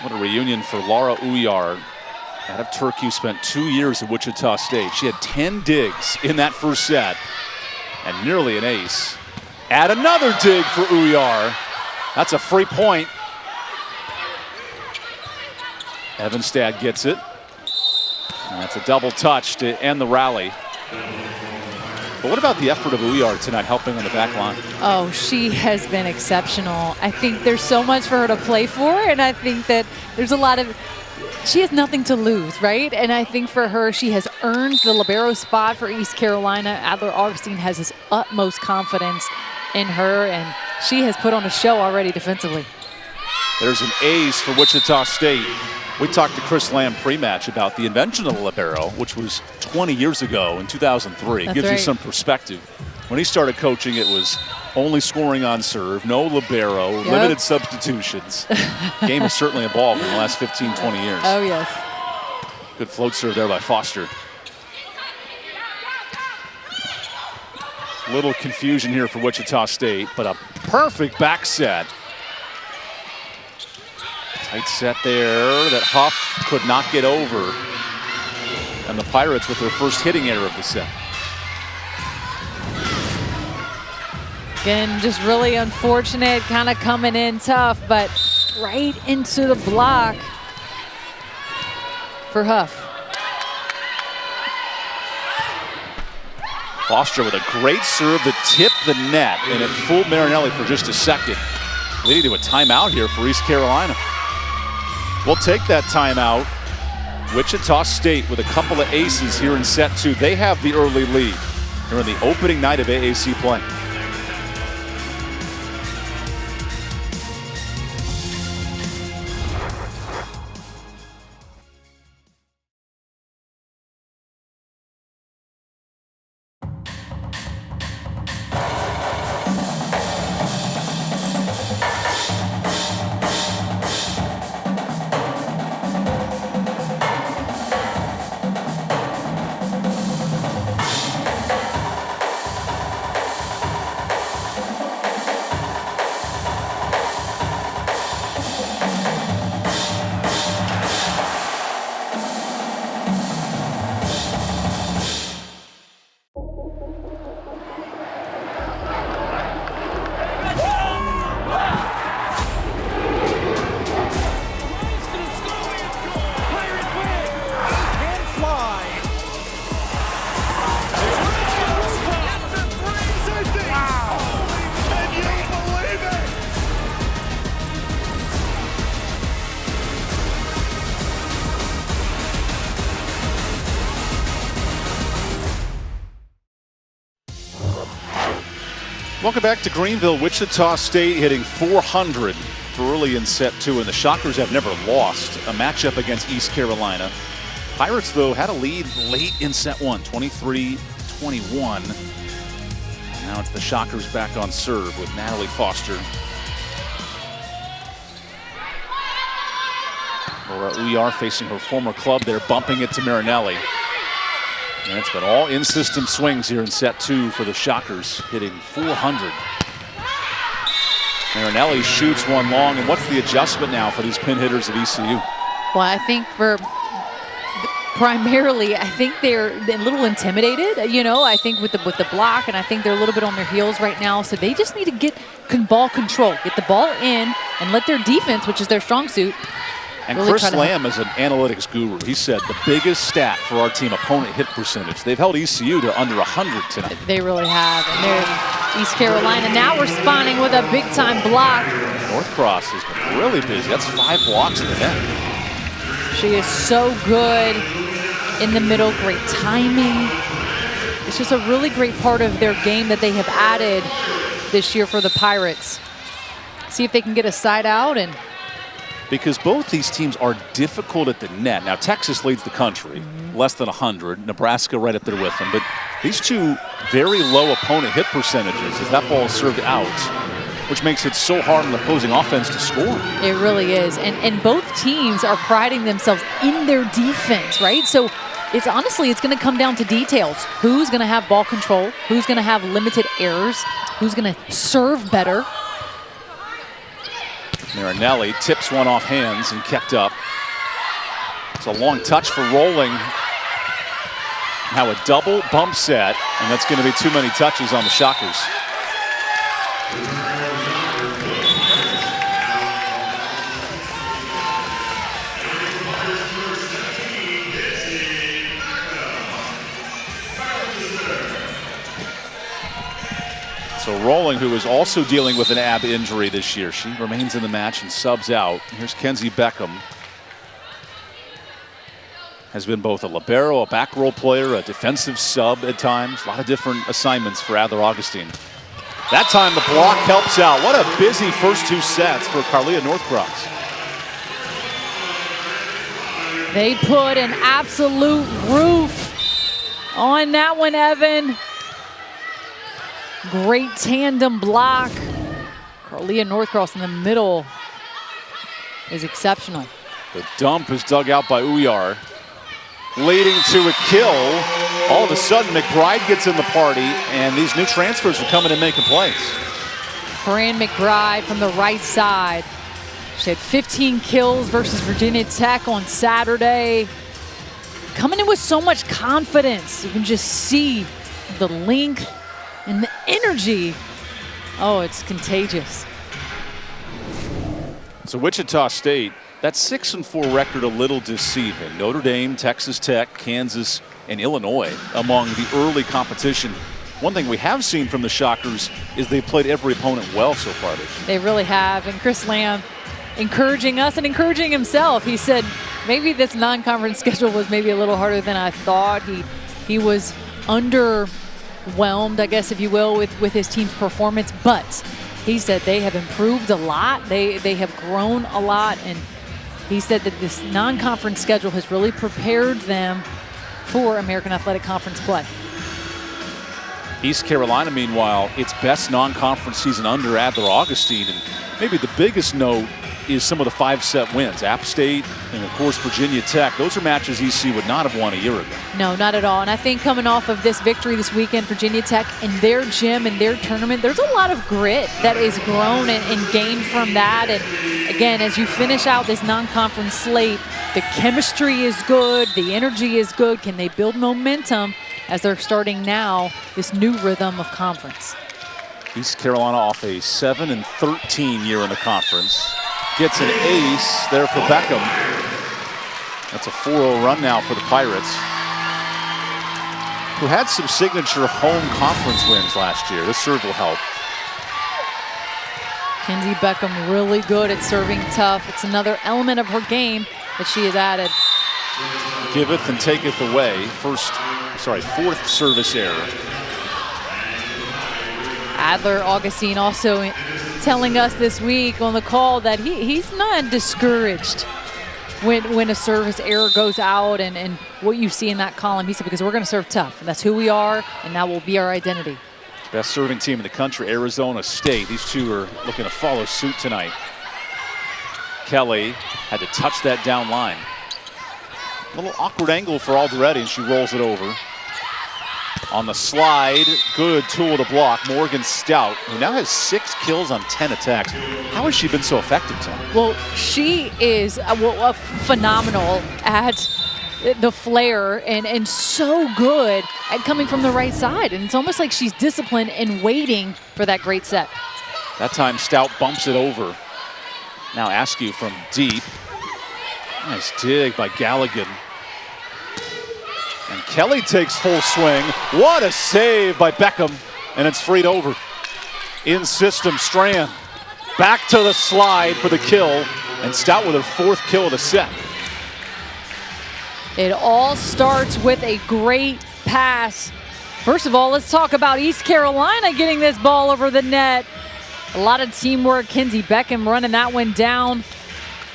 What a reunion for Laura Uyar. Out of Turkey, spent 2 years at Wichita State. She had 10 digs in that first set and nearly an ace. Add another dig for Uyar. That's a free point. Evanstad gets it. And that's a double touch to end the rally. But what about the effort of Uyar tonight, helping on the back line? Oh, she has been exceptional. I think there's so much for her to play for, and I think that there's a lot of, she has nothing to lose, right? And I think for her, she has earned the libero spot for East Carolina. Adler-Augustine has his utmost confidence in her, and she has put on a show already defensively. There's an ace for Wichita State. We talked to Chris Lamb pre-match about the invention of the libero, which was 20 years ago in 2003. That's Gives you right. some perspective. When he started coaching, it was only scoring on serve, no libero, limited substitutions. Game has certainly evolved in the last 15, 20 years. Oh, yes. Good float serve there by Foster. Little confusion here for Wichita State, but a perfect back set. Tight set there that Huff could not get over. And the Pirates with their first hitting error of the set. Again, just really unfortunate, kind of coming in tough, but right into the block for Huff. Foster with a great serve that tipped the net, and it fooled Marinelli for just a second. Leading to a timeout here for East Carolina. We'll take that timeout. Wichita State with a couple of aces here in set two. They have the early lead. They're in the opening night of AAC play. Welcome back to Greenville. Wichita State hitting 400 early in set two, and the Shockers have never lost a matchup against East Carolina. Pirates, though, had a lead late in set one, 23-21. Now it's the Shockers back on serve with Natalie Foster. Laura Uyar facing her former club there, bumping it to Marinelli. And it's been all in-system swings here in set two for the Shockers, hitting 400. Marinelli shoots one long, and what's the adjustment now for these pin hitters at ECU? Well, I think for primarily, I think they're a little intimidated, you know, I think with the block, and I think they're a little bit on their heels right now, so they just need to get ball control, get the ball in, and let their defense, which is their strong suit, And really Chris Lamb is an analytics guru. He said the biggest stat for our team, opponent hit percentage. They've held ECU to under 100 tonight. They really have. And there's East Carolina now responding with a big-time block. North Cross has been really busy. That's 5 blocks in the net. She is so good in the middle, great timing. It's just a really great part of their game that they have added this year for the Pirates. See if they can get a side out. And because both these teams are difficult at the net. Now, Texas leads the country, less than 100. Nebraska right up there with them. But these two very low opponent hit percentages as that ball is served out, which makes it so hard on the opposing offense to score. It really is. And both teams are priding themselves in their defense, right? So it's honestly, it's going to come down to details. Who's going to have ball control? Who's going to have limited errors? Who's going to serve better? Marinelli tips one off hands and kept up. It's a long touch for Rolling. Now a double bump set, and that's going to be too many touches on the Shockers. So Rolling, who is also dealing with an ab injury this year, she remains in the match and subs out. Here's Kenzie Beckham. Has been both a libero, a back row player, a defensive sub at times. A lot of different assignments for Adler-Augustin. That time the block helps out. What a busy first 2 sets for Carlia Northcross. They put an absolute roof on that one, Evan. Great tandem block. Carlia Northcross in the middle is exceptional. The dump is dug out by Uyar, leading to a kill. All of a sudden, McBride gets in the party, and these new transfers are coming and making plays. Fran McBride from the right side. She had 15 kills versus Virginia Tech on Saturday. Coming in with so much confidence. You can just see the length and the energy. Oh, it's contagious. So Wichita State, that 6-4 record a little deceiving. Notre Dame, Texas Tech, Kansas, and Illinois among the early competition. One thing we have seen from the Shockers is they've played every opponent well so far this year. They really have. And Chris Lamb encouraging us and encouraging himself. He said maybe this non-conference schedule was maybe a little harder than I thought. He was underwhelmed, I guess, if you will, with his team's performance. But he said they have improved a lot. They have grown a lot. And he said that this non-conference schedule has really prepared them for American Athletic Conference play. East Carolina, meanwhile, its best non-conference season under Adler-Augustin. And maybe the biggest note is some of the 5-set wins. App State and, of course, Virginia Tech. Those are matches EC would not have won a year ago. No, not at all. And I think coming off of this victory this weekend, Virginia Tech in their gym and their tournament, there's a lot of grit that is grown and gained from that. And, again, as you finish out this non-conference slate, the chemistry is good, the energy is good. Can they build momentum as they're starting now this new rhythm of conference? East Carolina off a 7-13 year in the conference. Gets an ace there for Beckham. That's a 4-0 run now for the Pirates, who had some signature home conference wins last year. This serve will help. Kenzie Beckham really good at serving tough. It's another element of her game that she has added. Giveth and taketh away. Fourth service error. Adler-Augustin also telling us this week on the call that he's not discouraged when a service error goes out and what you see in that column. He said, because we're going to serve tough. And that's who we are, and that will be our identity. Best serving team in the country, Arizona State. These two are looking to follow suit tonight. Kelly had to touch that down line. A little awkward angle for Alderetti, and she rolls it over. On the slide, good tool to block. Morgan Stout, who now has 6 kills on 10 attacks. How has she been so effective, Tom? Well, she is phenomenal at the flare and so good at coming from the right side. And it's almost like she's disciplined and waiting for that great set. That time, Stout bumps it over. Now Askew from deep. Nice dig by Galligan. And Kelly takes full swing. What a save by Beckham. And it's freed over. In system, Strand. Back to the slide for the kill. And Stout with her 4th kill of the set. It all starts with a great pass. First of all, let's talk about East Carolina getting this ball over the net. A lot of teamwork. Kinsey Beckham running that one down.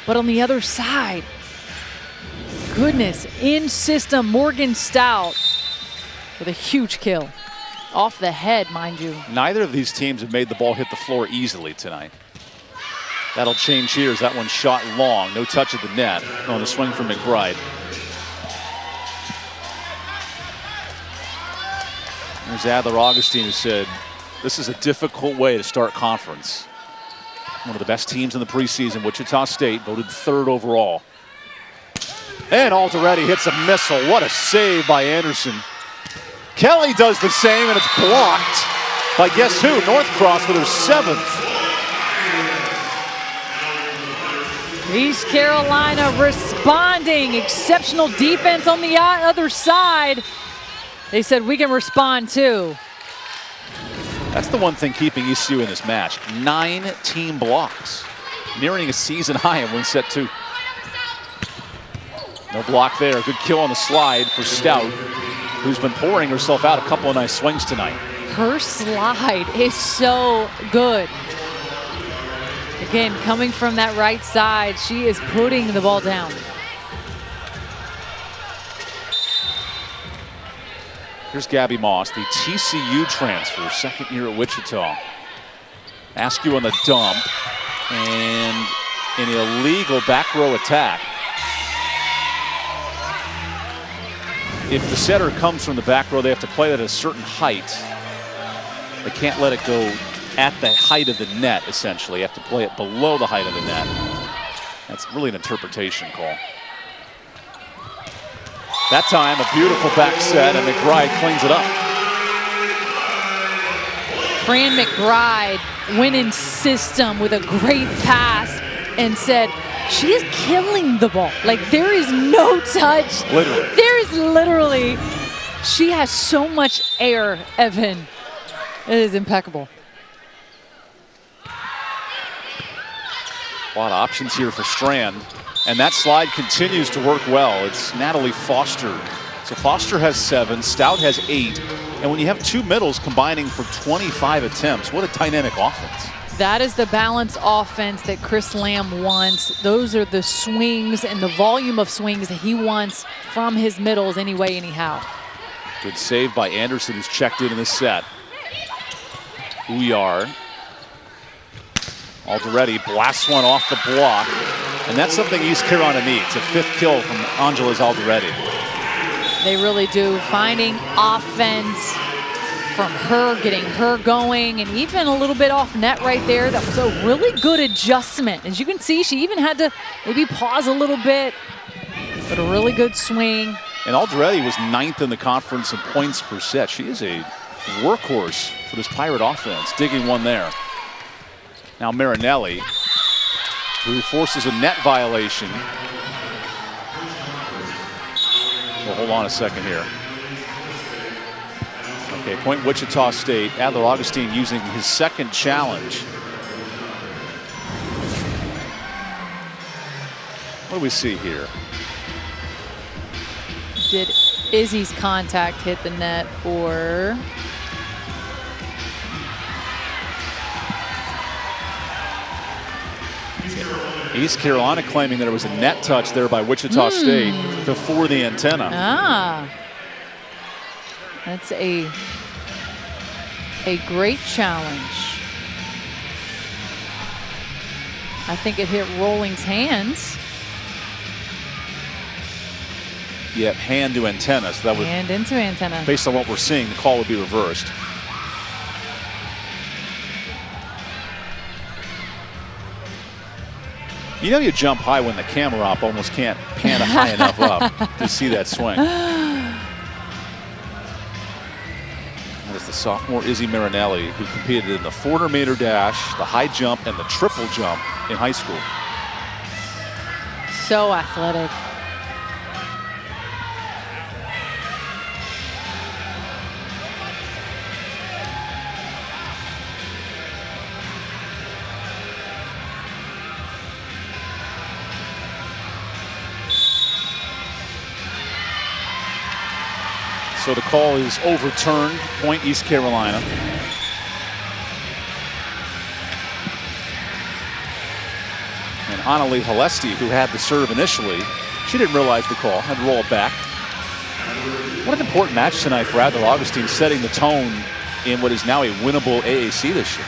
But on the other side, goodness, in system, Morgan Stout with a huge kill. Off the head, mind you. Neither of these teams have made the ball hit the floor easily tonight. That'll change here as that one shot long. No touch of the net on the swing from McBride. There's Adler Augustine, who said, this is a difficult way to start conference. One of the best teams in the preseason, Wichita State, voted 3rd overall. And Alderetti hits a missile. What a save by Anderson. Kelly does the same, and it's blocked by guess who? Northcross with her 7th. East Carolina responding. Exceptional defense on the other side. They said we can respond too. That's the one thing keeping ECU in this match. 9 team blocks, nearing a season high in win set 2. No block there. Good kill on the slide for Stout, who's been pouring herself out a couple of nice swings tonight. Her slide is so good. Again, coming from that right side, she is putting the ball down. Here's Gabby Moss, the TCU transfer, 2nd year at Wichita. Askew on the dump, and an illegal back row attack. If the setter comes from the back row, they have to play that at a certain height. They can't let it go at the height of the net, essentially. You have to play it below the height of the net. That's really an interpretation call. That time, a beautiful back set, and McBride cleans it up. Fran McBride went in system with a great pass and said, she is killing the ball. Like, there is no touch. Literally. There is literally, she has so much air, Evan. It is impeccable. A lot of options here for Strand. And that slide continues to work well. It's Natalie Foster. So Foster has 7, Stout has 8. And when you have 2 middles combining for 25 attempts, what a dynamic offense. That is the balanced offense that Chris Lamb wants. Those are the swings and the volume of swings that he wants from his middles anyway, anyhow. Good save by Anderson, who's checked in this set. Uyar. Alderetti blasts one off the block. And that's something East Carolina needs, a 5th kill from Angeles Alderetti. They really do. Finding offense from her, getting her going, and even a little bit off net right there. That was a really good adjustment. As you can see, she even had to maybe pause a little bit, but a really good swing. And Alderetti was 9th in the conference in points per set. She is a workhorse for this Pirate offense, digging one there. Now Marinelli, who forces a net violation. Well, hold on a second here. Okay, point Wichita State. Adler Augustine using his 2nd challenge. What do we see here? Did Izzy's contact hit the net, or? East Carolina claiming that it was a net touch there by Wichita State before the antenna. Ah, that's a great challenge. I think it hit Rolling's hands. Yep, hand to antenna. So that would, hand into antenna. based on what we're seeing, the call would be reversed. You know you jump high when the camera op almost can't pan it high enough up to see that swing. That is the sophomore Izzy Marinelli, who competed in the 400-meter dash, the high jump, and the triple jump in high school. So athletic. So the call is overturned, point East Carolina. And Annalie Halesti, who had the serve initially, she didn't realize the call, had to roll it back. What an important match tonight for Adler Augustine, setting the tone in what is now a winnable AAC this year.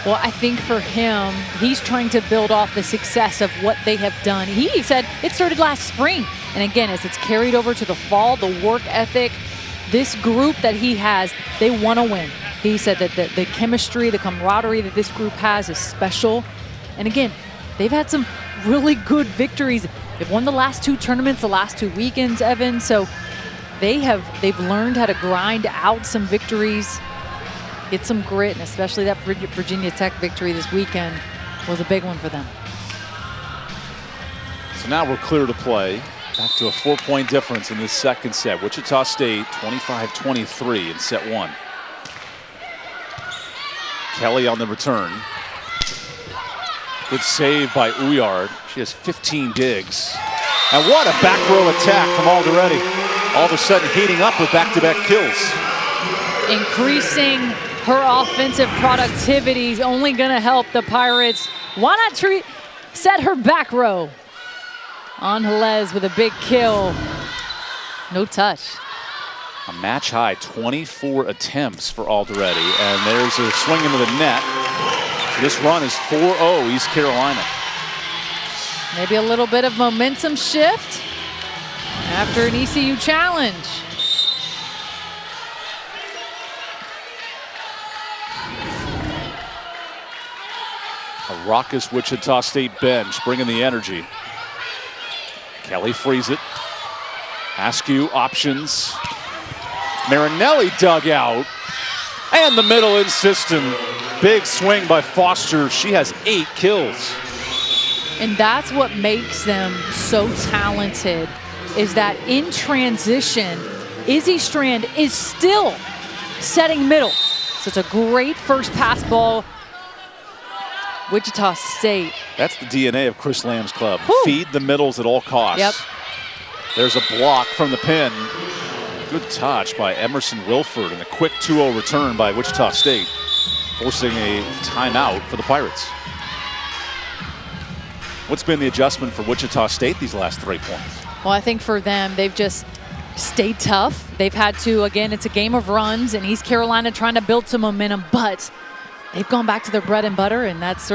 Well, I think for him, he's trying to build off the success of what they have done. He said it started last spring. And again, as it's carried over to the fall, the work ethic, this group that he has, they want to win. He said that the chemistry, the camaraderie that this group has is special. And again, they've had some really good victories. They've won the last 2 tournaments, the last 2 weekends, Evan. So they've learned how to grind out some victories, get some grit, and especially that Virginia Tech victory this weekend was a big one for them. So now we're clear to play. Back to a 4-point difference in this second set. Wichita State 25-23 in set 1. Kelly on the return. Good save by Uyard. She has 15 digs. And what a back row attack from Alderetti. All of a sudden heating up with back-to-back kills. Increasing her offensive productivity is only going to help the Pirates. Why not set her back row? On Halez with a big kill. No touch. A match high 24 attempts for Alderetti. And there's a swing into the net. So this run is 4-0 East Carolina. Maybe a little bit of momentum shift after an ECU challenge. A raucous Wichita State bench bringing the energy. Kelly frees it. Askew options. Marinelli dug out. And the middle in system. Big swing by Foster. She has 8 kills. And that's what makes them so talented, is that in transition, Izzy Strand is still setting middle. So it's a great first pass ball. Wichita State. That's the DNA of Chris Lamb's club. Woo. Feed the middles at all costs. Yep. There's a block from the pin. Good touch by Emerson Wilford and a quick 2-0 return by Wichita State, forcing a timeout for the Pirates. What's been the adjustment for Wichita State these last 3 points? Well, I think for them, they've just stayed tough. They've had to, again, it's a game of runs, and East Carolina trying to build some momentum, but they've gone back to their bread and butter, and that's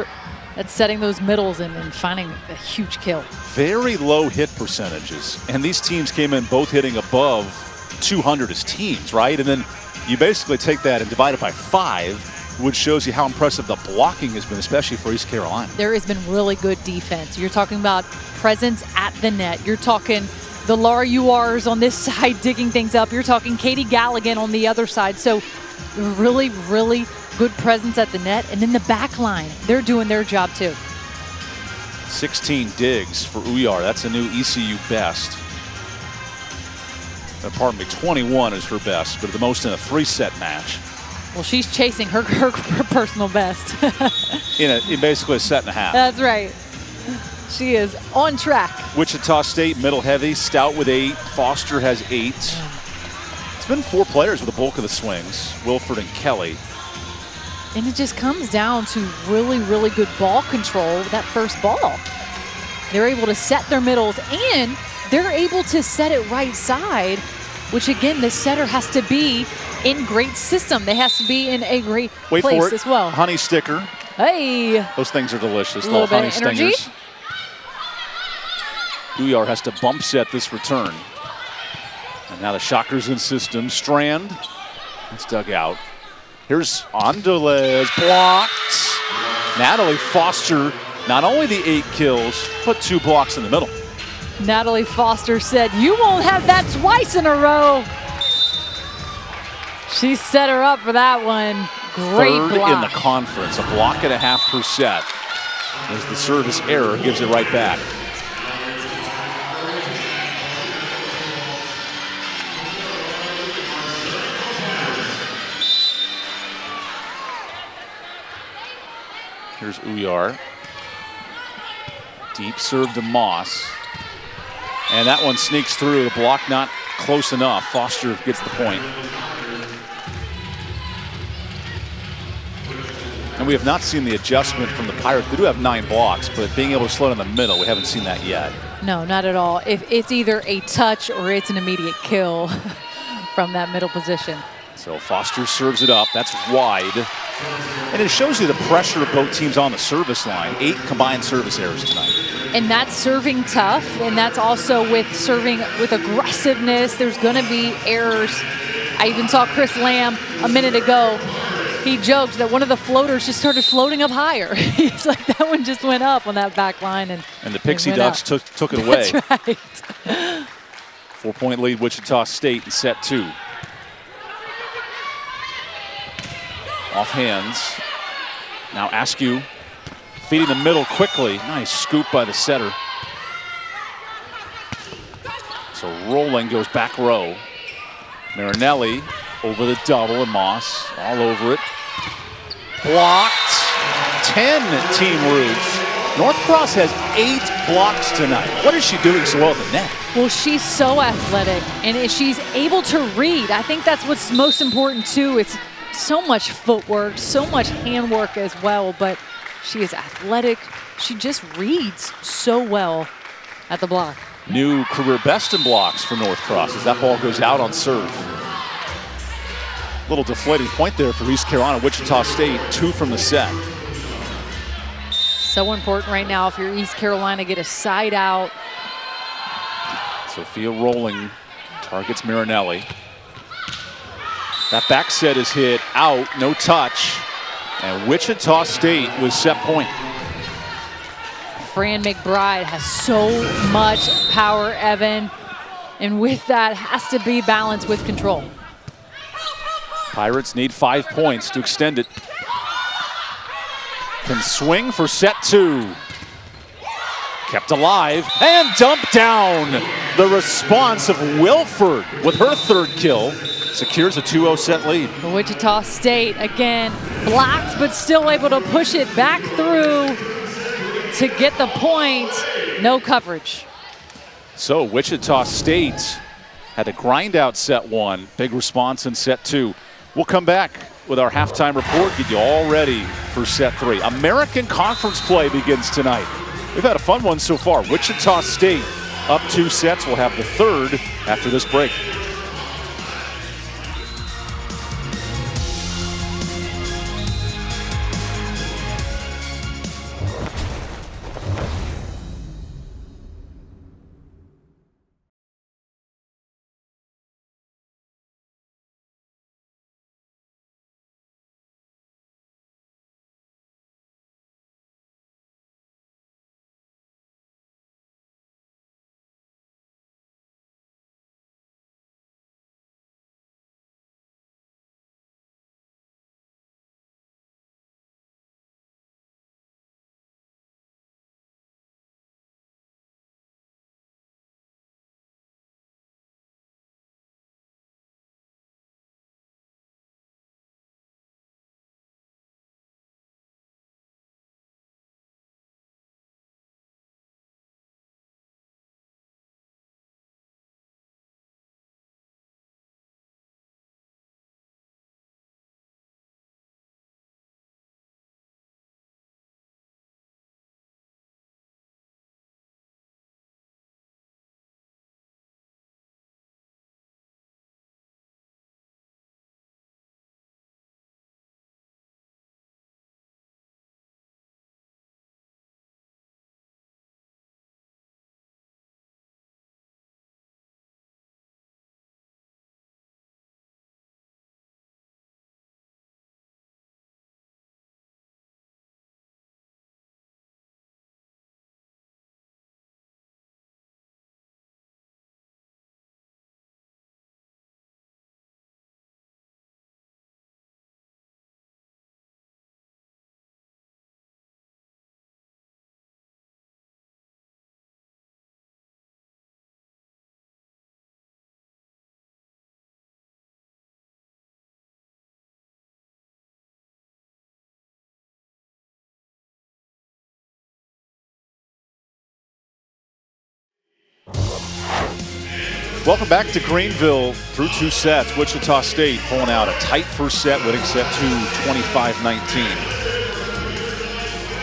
setting those middles and finding a huge kill. Very low hit percentages, and these teams came in both hitting above 200 as teams, right? And then you basically take that and divide it by 5, which shows you how impressive the blocking has been, especially for East Carolina. There has been really good defense. You're talking about presence at the net. You're talking the Laura URs on this side digging things up. You're talking Katie Galligan on the other side. So really, really good presence at the net. And then the back line, they're doing their job too. 16 digs for Uyar. That's a new ECU best. Pardon me, 21 is her best, but the most in a 3-set match. Well, she's chasing her personal best. in basically a set and a half. That's right. She is on track. Wichita State, middle heavy, Stout with 8. Foster has 8. It's been 4 players with the bulk of the swings, Wilford and Kelly. And it just comes down to really, really good ball control with that first ball. They're able to set their middles, and they're able to set it right side, which again, the setter has to be in great system. They has to be in a great place as well. Honey sticker. Hey. Those things are delicious. A little bit honey of energy. stingers. Uyar has to bump set this return. And now the Shockers in system. Strand. It's dug out. Here's Andelez. Blocked. Natalie Foster, not only the 8 kills, but 2 blocks in the middle. Natalie Foster said, "You won't have that twice in a row." She set her up for that one. Great Third block. in the conference, a block and a half per set. As the service error gives it right back. Here's Uyar. Deep serve to Moss. And that one sneaks through. The block not close enough. Foster gets the point. And we have not seen the adjustment from the Pirates. They do have 9 blocks, but being able to slow down the middle, we haven't seen that yet. No, not at all. If it's either a touch or it's an immediate kill from that middle position. So Foster serves it up. That's wide. And it shows you the pressure of both teams on the service line. 8 combined service errors tonight. And that's serving tough, and that's also with serving with aggressiveness. There's going to be errors. I even saw Chris Lamb a minute ago. He joked that one of the floaters just started floating up higher. He's like, that one just went up on that back line. And the Pixie Ducks took it away. That's right. 4-point lead, Wichita State in set 2. Off hands. Now Askew feeding the middle quickly. Nice scoop by the setter. So rolling goes back row. Marinelli over the double and Moss all over it. Blocked. 10 Team Rouge. Northcross has 8 blocks tonight. What is she doing so well at the net? Well, she's so athletic, and she's able to read. I think that's what's most important too. It's so much footwork, so much handwork as well, but she is athletic. She just reads so well at the block. New career best in blocks for Northcross as that ball goes out on serve. Little deflating point there for East Carolina. Wichita State, 2 from the set. So important right now if you're East Carolina, get a side out. Sophia rolling, targets Marinelli. That back set is hit out, no touch. And Wichita State with set point. Fran McBride has so much power, Evan. And with that, has to be balanced with control. Pirates need 5 points to extend it. Can swing for set 2. Kept alive and dumped down. The response of Wilford with her 3rd kill secures a 2-0 set lead. Wichita State, again, blocked, but still able to push it back through to get the point. No coverage. So Wichita State had to grind out set 1. Big response in set 2. We'll come back with our halftime report, get you all ready for set 3. American Conference play begins tonight. We've had a fun one so far. Wichita State up 2 sets. We'll have the 3rd after this break. Welcome back to Greenville through 2 sets. Wichita State pulling out a tight first set, winning set 2, 25-19.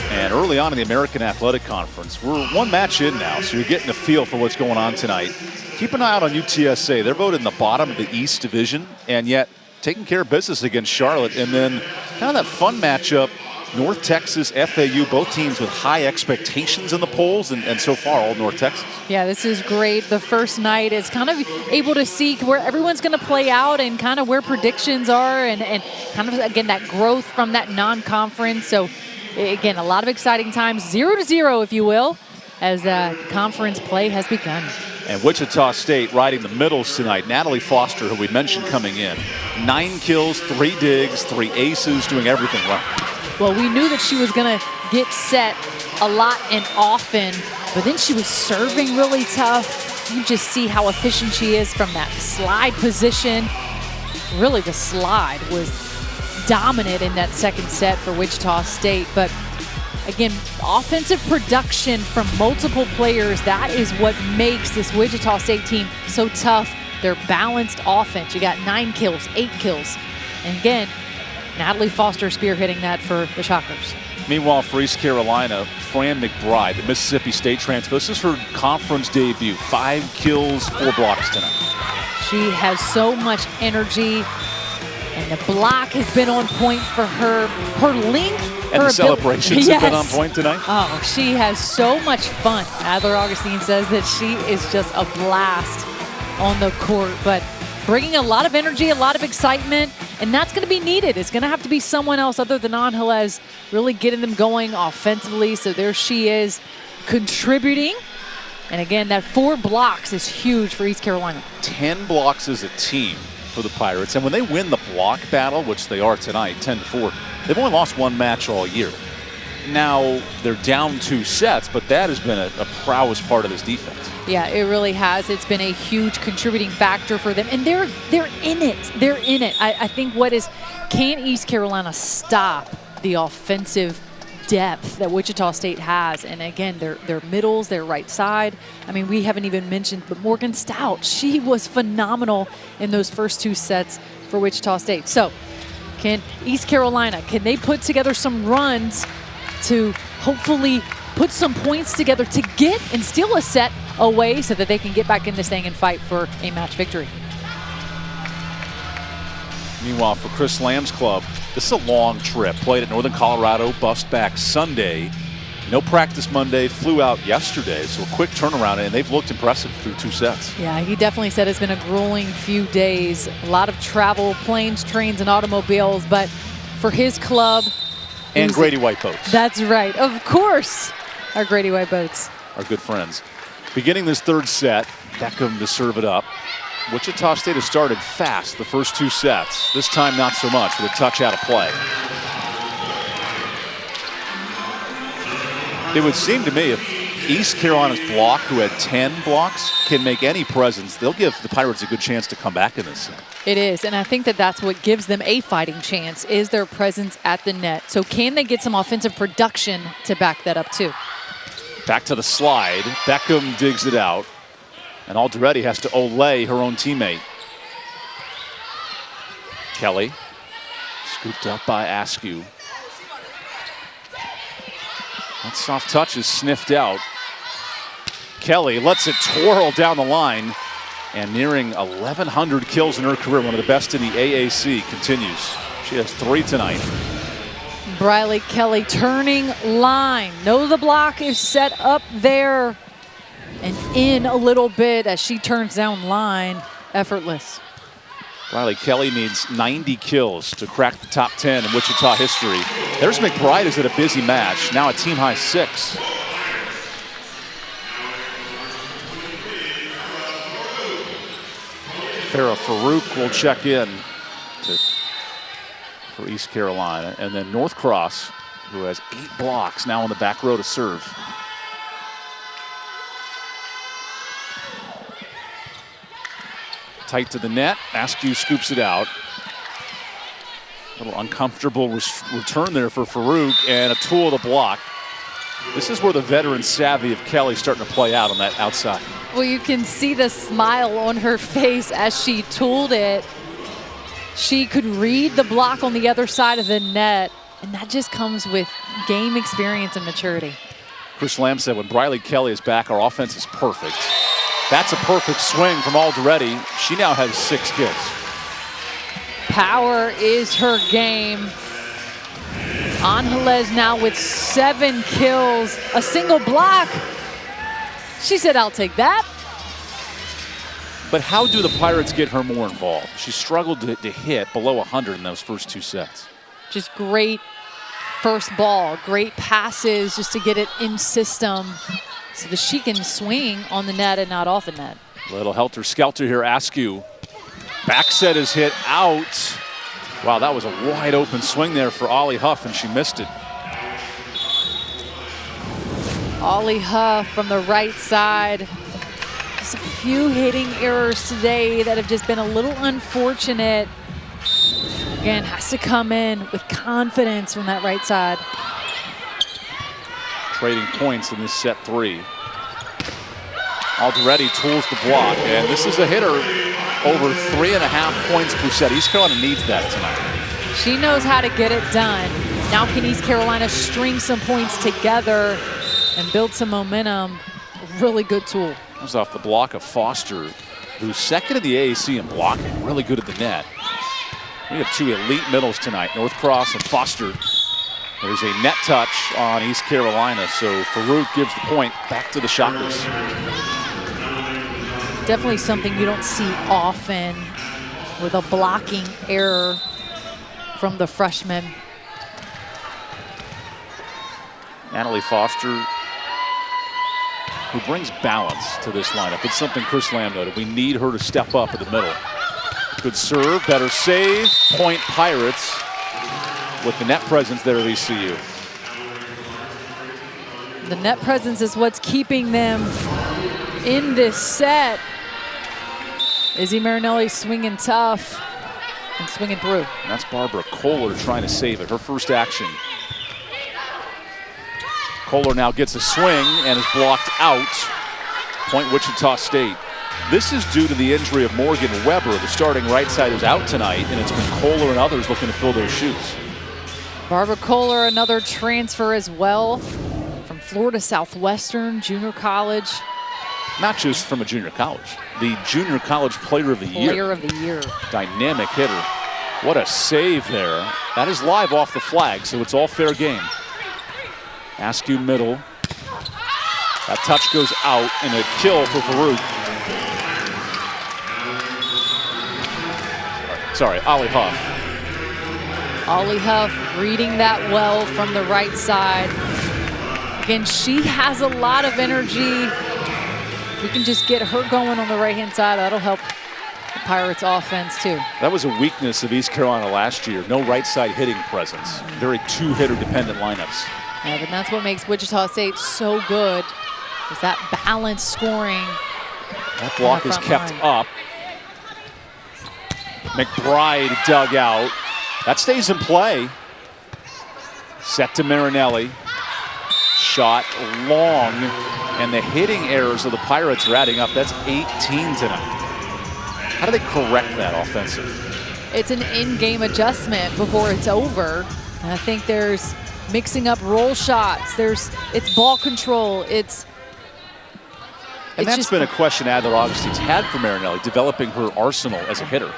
And early on in the American Athletic Conference, we're 1 match in now, so you're getting a feel for what's going on tonight. Keep an eye out on UTSA. They're voted in the bottom of the East Division, and yet taking care of business against Charlotte. And then kind of that fun matchup, North Texas, FAU, both teams with high expectations in the polls, and so far all North Texas. Yeah, this is great. The first night is kind of able to see where everyone's going to play out and kind of where predictions are and kind of, again, that growth from that non-conference. So, again, a lot of exciting times, 0-0, if you will, as conference play has begun. And Wichita State riding the middles tonight. Natalie Foster, who we mentioned coming in. 9 kills, 3 digs, 3 aces, doing everything right. Well, we knew that she was going to get set a lot and often, but then she was serving really tough. You just see how efficient she is from that slide position. Really, the slide was dominant in that second set for Wichita State. But again, offensive production from multiple players, that is what makes this Wichita State team so tough. They're balanced offense. You got 9 kills, 8 kills. And again, Natalie Foster spearheading that for the Shockers. Meanwhile, for East Carolina, Fran McBride, the Mississippi State transfer. This is her conference debut. 5 kills, 4 blocks tonight. She has so much energy, and the block has been on point for her. Her length, and the celebrations have been on point tonight. Oh, she has so much fun. Adler Augustine says that she is just a blast on the court, but bringing a lot of energy, a lot of excitement, and that's going to be needed. It's going to have to be someone else other than Angeles really getting them going offensively. So there she is contributing. And again, that 4 blocks is huge for East Carolina. 10 blocks as a team for the Pirates. And when they win the block battle, which they are tonight, 10-4, they've only lost 1 match all year. Now they're down 2 sets, but that has been a prowess part of this defense. Yeah, it really has. It's been a huge contributing factor for them. And they're in it. They're in it. I think can East Carolina stop the offensive depth that Wichita State has? And again, their middles, their right side. I mean, we haven't even mentioned, but Morgan Stout, she was phenomenal in those first 2 sets for Wichita State. So can East Carolina, can they put together some runs to hopefully put some points together to get and steal a set away so that they can get back in this thing and fight for a match victory? Meanwhile, for Chris Lamb's club, this is a long trip. Played at Northern Colorado, bust back Sunday. No practice Monday, flew out yesterday, so a quick turnaround, and they've looked impressive through 2 sets. Yeah, he definitely said it's been a grueling few days. A lot of travel, planes, trains, and automobiles, but for his club. And Grady White Boats. That's right, of course, our Grady White Boats. Our good friends. Beginning this 3rd set, Beckham to serve it up. Wichita State has started fast the first 2 sets. This time not so much with a touch out of play. It would seem to me if East Carolina's block, who had 10 blocks, can make any presence, they'll give the Pirates a good chance to come back in this set. It is, and I think that that's what gives them a fighting chance, is their presence at the net. So can they get some offensive production to back that up too? Back to the slide. Beckham digs it out. And Alderetti has to olay her own teammate. Kelly, scooped up by Askew. That soft touch is sniffed out. Kelly lets it twirl down the line. And nearing 1,100 kills in her career, one of the best in the AAC, continues. She has 3 tonight. Briley Kelly turning line. Know the block is set up there and in a little bit as she turns down line. Effortless. Briley Kelly needs 90 kills to crack the top 10 in Wichita history. There's McBride, who's at a busy match, now a team high 6. Farah Farouk will check in for East Carolina. And then North Cross, who has 8 blocks, now on the back row to serve. Tight to the net. Askew scoops it out. A little uncomfortable return there for Farouk, and a tool of the block. This is where the veteran savvy of Kelly starting to play out on that outside. Well, you can see the smile on her face as she tooled it. She could read the block on the other side of the net, and that just comes with game experience and maturity. Chris Lamb said when Briley Kelly is back, our offense is perfect. That's a perfect swing from Alderetti. She now has 6 kills. Power is her game. Angeles now with 7 kills, a single block. She said, I'll take that. But how do the Pirates get her more involved? She struggled to hit below 100 in those first 2 sets. Just great first ball, great passes just to get it in system so that she can swing on the net and not off the net. Little helter-skelter here, Askew. Back set is hit out. Wow, that was a wide open swing there for Ollie Huff, and she missed it. Ollie Huff from the right side. Just a few hitting errors today that have just been a little unfortunate. Again, has to come in with confidence from that right side. Trading points in this set 3. Alderetti tools the block, and this is a hitter over 3.5 points per set. East Carolina needs that tonight. She knows how to get it done. Now can East Carolina string some points together and build some momentum? A really good tool. That was off the block of Foster, who's second in the AAC in blocking, really good at the net. We have 2 elite middles tonight, Northcross and Foster. There's a net touch on East Carolina, so Farouk gives the point back to the Shockers. Definitely something you don't see often with a blocking error from the freshman. Natalie Foster, who brings balance to this lineup. It's something Chris Lamb noted. We need her to step up in the middle. Good serve, better save. Point Pirates with the net presence there at ECU. The net presence is what's keeping them in this set. Izzy Marinelli swinging tough and swinging through. And that's Barbara Kohler trying to save it. Her first action. Kohler now gets a swing and is blocked out. Point Wichita State. This is due to the injury of Morgan Weber, the starting right side, who's out tonight, and it's been Kohler and others looking to fill those shoes. Barbara Kohler, another transfer as well from Florida Southwestern Junior College. Not just from a junior college, the Junior College Player of the Year. Player of the Year. Dynamic hitter. What a save there. That is live off the flag, so it's all fair game. Askew middle. That touch goes out and a kill for Farouk. Sorry, Ollie Huff. Ollie Huff reading that well from the right side. Again, she has a lot of energy. If we can just get her going on the right-hand side, that'll help the Pirates offense too. That was a weakness of East Carolina last year. No right side hitting presence. Very 2-hitter dependent lineups. Yeah, but that's what makes Wichita State so good, is that balanced scoring. That block is kept up. McBride dug out. That stays in play. Set to Marinelli. Shot long, and the hitting errors of the Pirates are adding up. That's 18 tonight. How do they correct that offensively? It's an in-game adjustment before it's over. And I think there's mixing up roll shots. It's ball control. It's that's just been a question Adler Augustine's had for Marinelli, developing her arsenal as a hitter.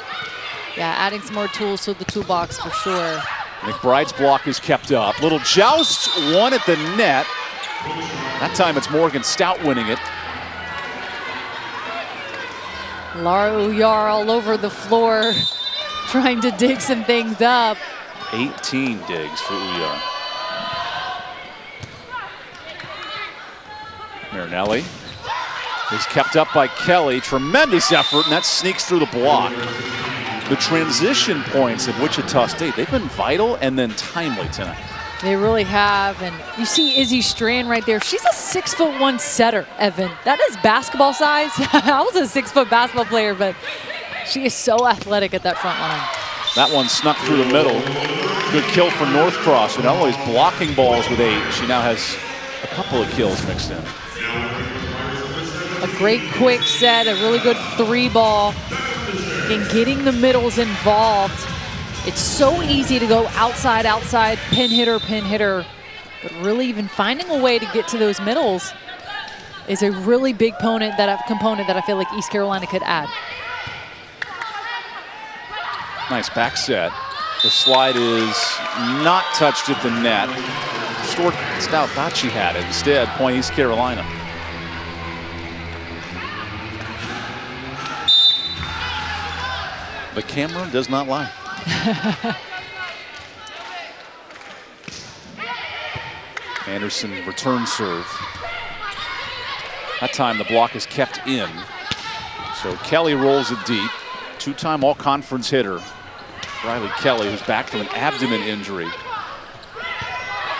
Yeah, adding some more tools to the toolbox for sure. McBride's block is kept up. Little joust, one at the net. That time it's Morgan Stout winning it. Laura Uyar all over the floor, trying to dig some things up. 18 digs for Uyar. Marinelli is kept up by Kelly. Tremendous effort, and that sneaks through the block. The transition points of Wichita State, they've been vital and then timely tonight. They really have, and you see Izzy Strand right there. She's a 6'1" setter, Evan. That is basketball size. I was a 6-foot basketball player, but she is so athletic at that front line. That one snuck through the middle. Good kill for Northcross, who not only is blocking balls with 8, she now has a couple of kills mixed in. A great quick set, a really good 3-ball. And getting the middles involved. It's so easy to go outside, outside, pin hitter. But really even finding a way to get to those middles is a really big component that I feel like East Carolina could add. Nice back set. The slide is not touched at the net. Stout thought she had it. Instead, point East Carolina. The camera does not lie. Anderson return serve. That time the block is kept in. So Kelly rolls it deep. Two-time all-conference hitter. Riley Kelly, who's back from an abdomen injury.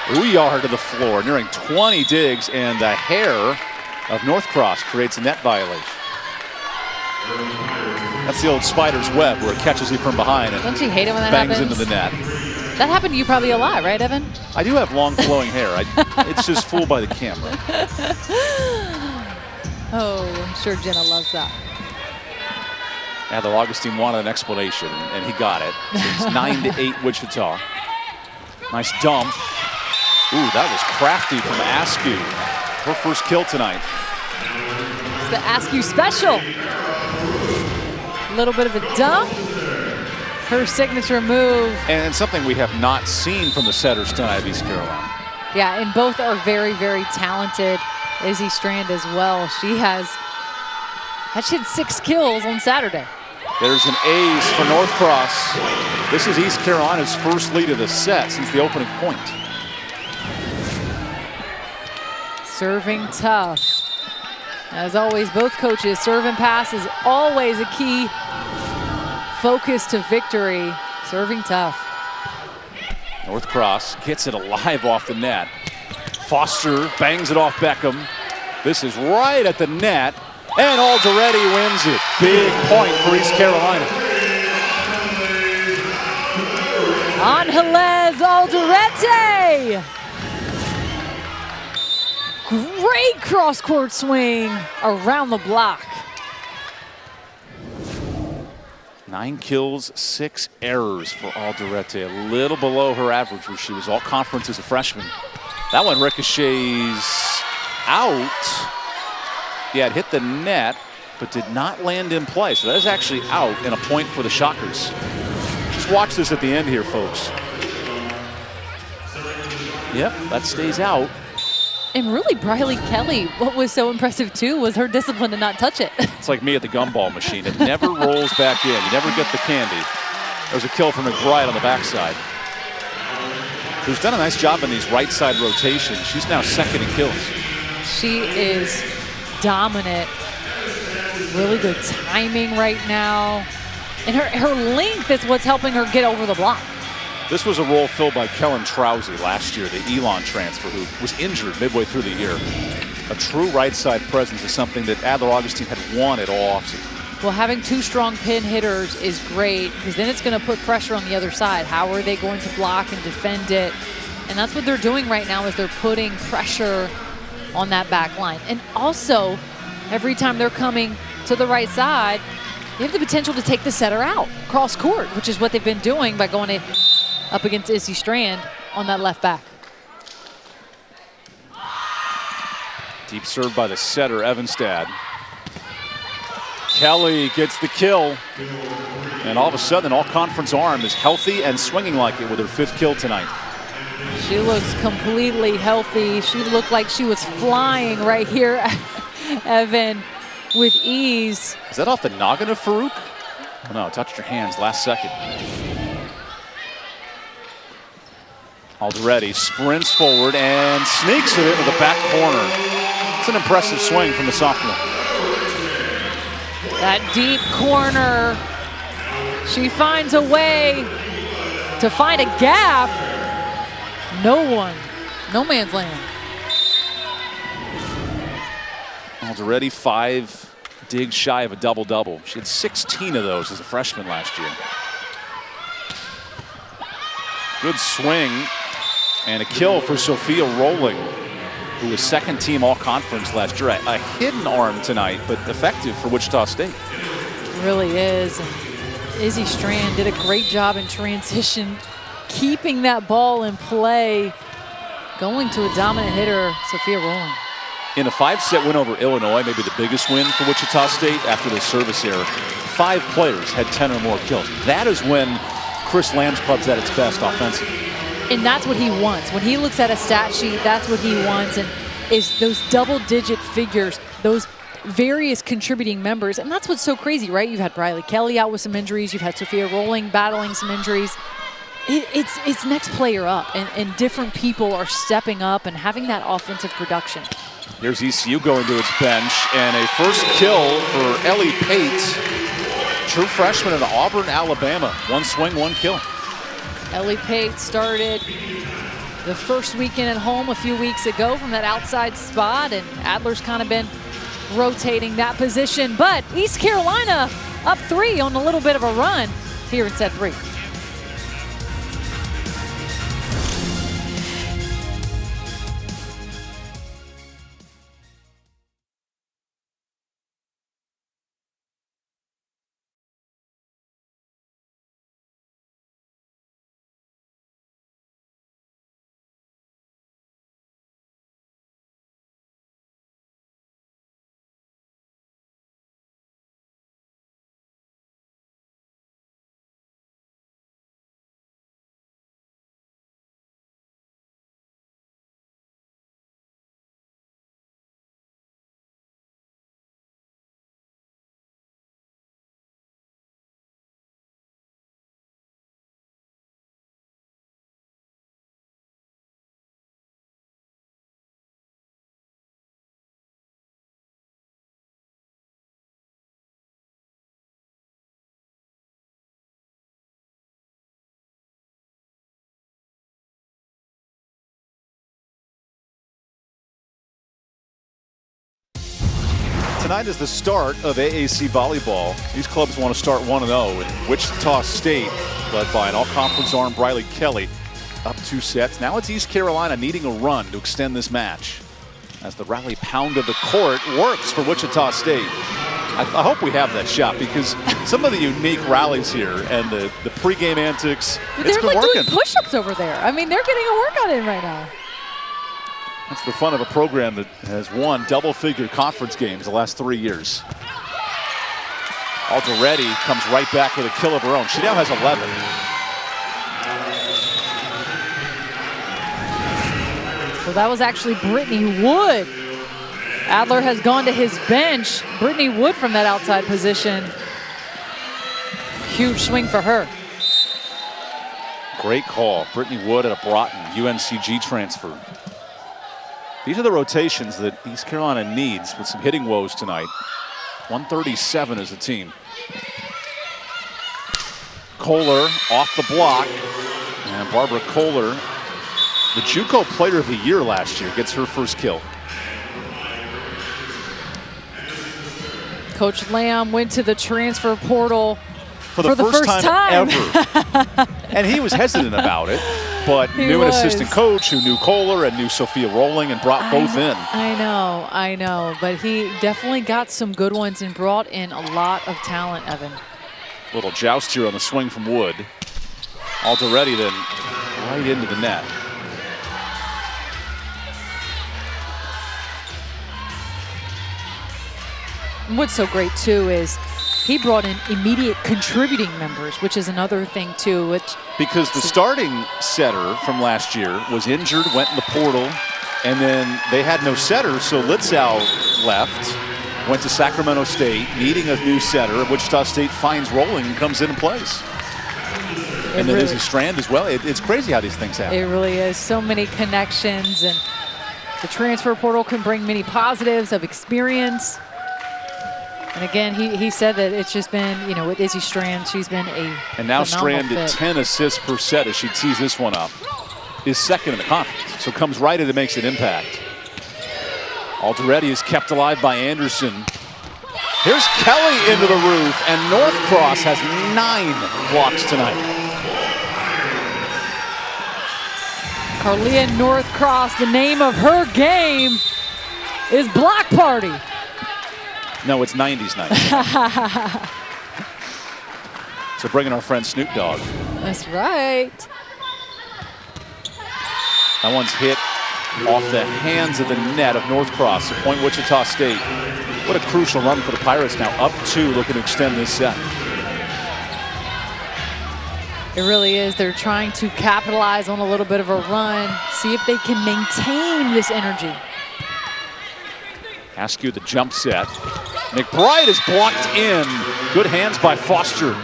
Uyar to the floor, nearing 20 digs, and the hair of Northcross creates a net violation. That's the old spider's web where it catches you from behind and don't you hate it when that bangs happens? into the net. That happened to you probably a lot, right, Evan? I do have long flowing hair. It's just fooled by the camera. Oh, I'm sure Jenna loves that. Adler Augustine wanted an explanation, and he got it. So it's 9-8 Wichita. Nice dump. Ooh, that was crafty from Askew. Her first kill tonight. It's the Askew special. A little bit of a dump. Her signature move. And something we have not seen from the setters tonight of East Carolina. Yeah, and both are very, very talented. Izzy Strand as well. She had 6 kills on Saturday. There's an ace for Northcross. This is East Carolina's first lead of the set since the opening point. Serving tough. As always, both coaches, serve and pass is always a key focus to victory. Serving tough. Northcross gets it alive off the net. Foster bangs it off Beckham. This is right at the net, and Alderetti wins it. Big point for East Carolina. Angeles Alderetti. Great cross-court swing around the block. 9 kills, 6 errors for Alderetti. A little below her average, where she was all conference as a freshman. That one ricochets out. Yeah, it hit the net, but did not land in play. So that is actually out and a point for the Shockers. Just watch this at the end here, folks. Yep, that stays out. And really, Riley Kelly, what was so impressive too was her discipline to not touch it. It's like me at the gumball machine. It never rolls back in. You never get the candy. There's a kill from McBride on the backside, who's done a nice job in these right side rotations. She's now second in kills. She is dominant. Really good timing right now. And her length is what's helping her get over the block. This was a role filled by Kellen Trousey last year, the Elon transfer, who was injured midway through the year. A true right side presence is something that Adler Augustine had wanted all offseason. Well, having 2 strong pin hitters is great, because then it's going to put pressure on the other side. How are they going to block and defend it? And that's what they're doing right now, is they're putting pressure on that back line. And also, every time they're coming to the right side, you have the potential to take the setter out cross court, which is what they've been doing by going up against Izzy Strand on that left back. Deep serve by the setter, Evanstad. Kelly gets the kill. And all of a sudden, an all-conference arm is healthy and swinging like it with her 5th kill tonight. She looks completely healthy. She looked like she was flying right here, Evan, with ease. Is that off the noggin of Farouk? Oh, no, touched her hands last second. Alderetti sprints forward and sneaks it into the back corner. It's an impressive swing from the sophomore. That deep corner. She finds a way to find a gap. No man's land. Alderetti 5 digs shy of a double-double. She had 16 of those as a freshman last year. Good swing and a kill for Sophia Rolling. who was second team all-conference last year. A hidden arm tonight, but effective for Wichita State. Really is. And Izzy Strand did a great job in transition, keeping that ball in play, going to a dominant hitter, Sophia Rowling. In a 5-set win over Illinois, maybe the biggest win for Wichita State after the service error, 5 players had 10 or more kills. That is when Chris Lamb's club's at its best offensively. And that's what he wants. When he looks at a stat sheet, that's what he wants, and is those double-digit figures, those various contributing members. And that's what's so crazy, right? You've had Briley Kelly out with some injuries. You've had Sophia Rowling battling some injuries. It's next player up, and different people are stepping up and having that offensive production. Here's ECU going to its bench, and a first kill for Ellie Pate, true freshman in Auburn, Alabama. 1 swing, 1 kill. Ellie Pate started the first weekend at home a few weeks ago from that outside spot, and Adler's kind of been rotating that position. But East Carolina up 3 on a little bit of a run here in set 3. Tonight is the start of AAC volleyball. These clubs want to start 1-0, and Wichita State, led by an all-conference arm Briley Kelly, up 2 sets. Now it's East Carolina needing a run to extend this match. As the rally pound of the court works for Wichita State. I hope we have that shot, because some of the unique rallies here and the pregame antics, it's been like working. Doing push-ups over there. I mean, they're getting a workout in right now. That's the fun of a program that has won double-figure conference games the last 3 years. Alderetti comes right back with a kill of her own. She now has 11. Well, that was actually Brittany Wood. Adler has gone to his bench. Brittany Wood from that outside position. Huge swing for her. Great call. Brittany Wood at a Broughton UNCG transfer. These are the rotations that East Carolina needs with some hitting woes tonight. 137 as a team. Kohler off the block. And Barbara Kohler, the JUCO Player of the Year last year, gets her first kill. Coach Lamb went to the transfer portal for the first time ever. And he was hesitant about it, but knew an assistant coach who knew Kohler and knew Sophia Rowling and brought both in. I know, but he definitely got some good ones and brought in a lot of talent, Evan. Little joust here on the swing from Wood. Alderetti then right into the net. What's so great too is he brought in immediate contributing members, which is another thing too. Because the starting setter from last year was injured, went in the portal, and then they had no setter, so Litzau left, went to Sacramento State, needing a new setter. Wichita State finds Rowling and comes in and plays. And then Izzy Strand as well. It's crazy how these things happen. It really is. So many connections, and the transfer portal can bring many positives of experience. And again, he said that it's just been, with Izzy Strand, she's been a And now Strand fit. at 10 assists per set as she tees this one up. Is second in the conference, so comes right in and makes an impact. Alderetti is kept alive by Anderson. Here's Kelly into the roof, and Northcross has 9 blocks tonight. Carlia Northcross, the name of her game is Block Party. No, it's 90s night. So bringing our friend Snoop Dogg. That's right. That one's hit off the hands of the net of Northcross. Point Wichita State. What a crucial run for the Pirates now. Up 2, looking to extend this set. It really is. They're trying to capitalize on a little bit of a run, see if they can maintain this energy. Askew the jump set. McBride is blocked in. Good hands by Foster.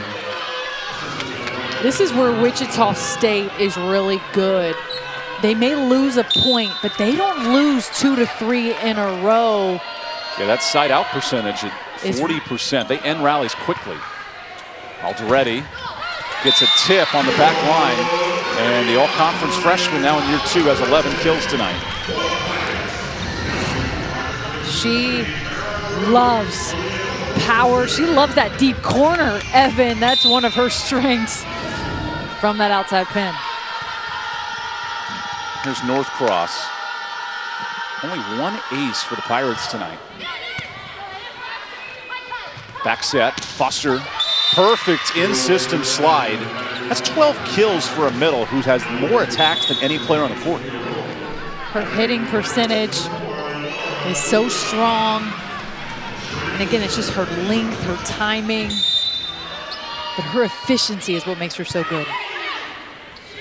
This is where Wichita State is really good. They may lose a point, but they don't lose 2 to 3 in a row. Yeah, that side out percentage at 40%. They end rallies quickly. Alderetti gets a tip on the back line, and the all-conference freshman now in year 2 has 11 kills tonight. She loves power. She loves that deep corner, Evan. That's one of her strengths from that outside pin. Here's Northcross. Only 1 ace for the Pirates tonight. Back set, Foster. Perfect in-system slide. That's 12 kills for a middle who has more attacks than any player on the court. Her hitting percentage is so strong. And again, it's just her length, her timing. But her efficiency is what makes her so good.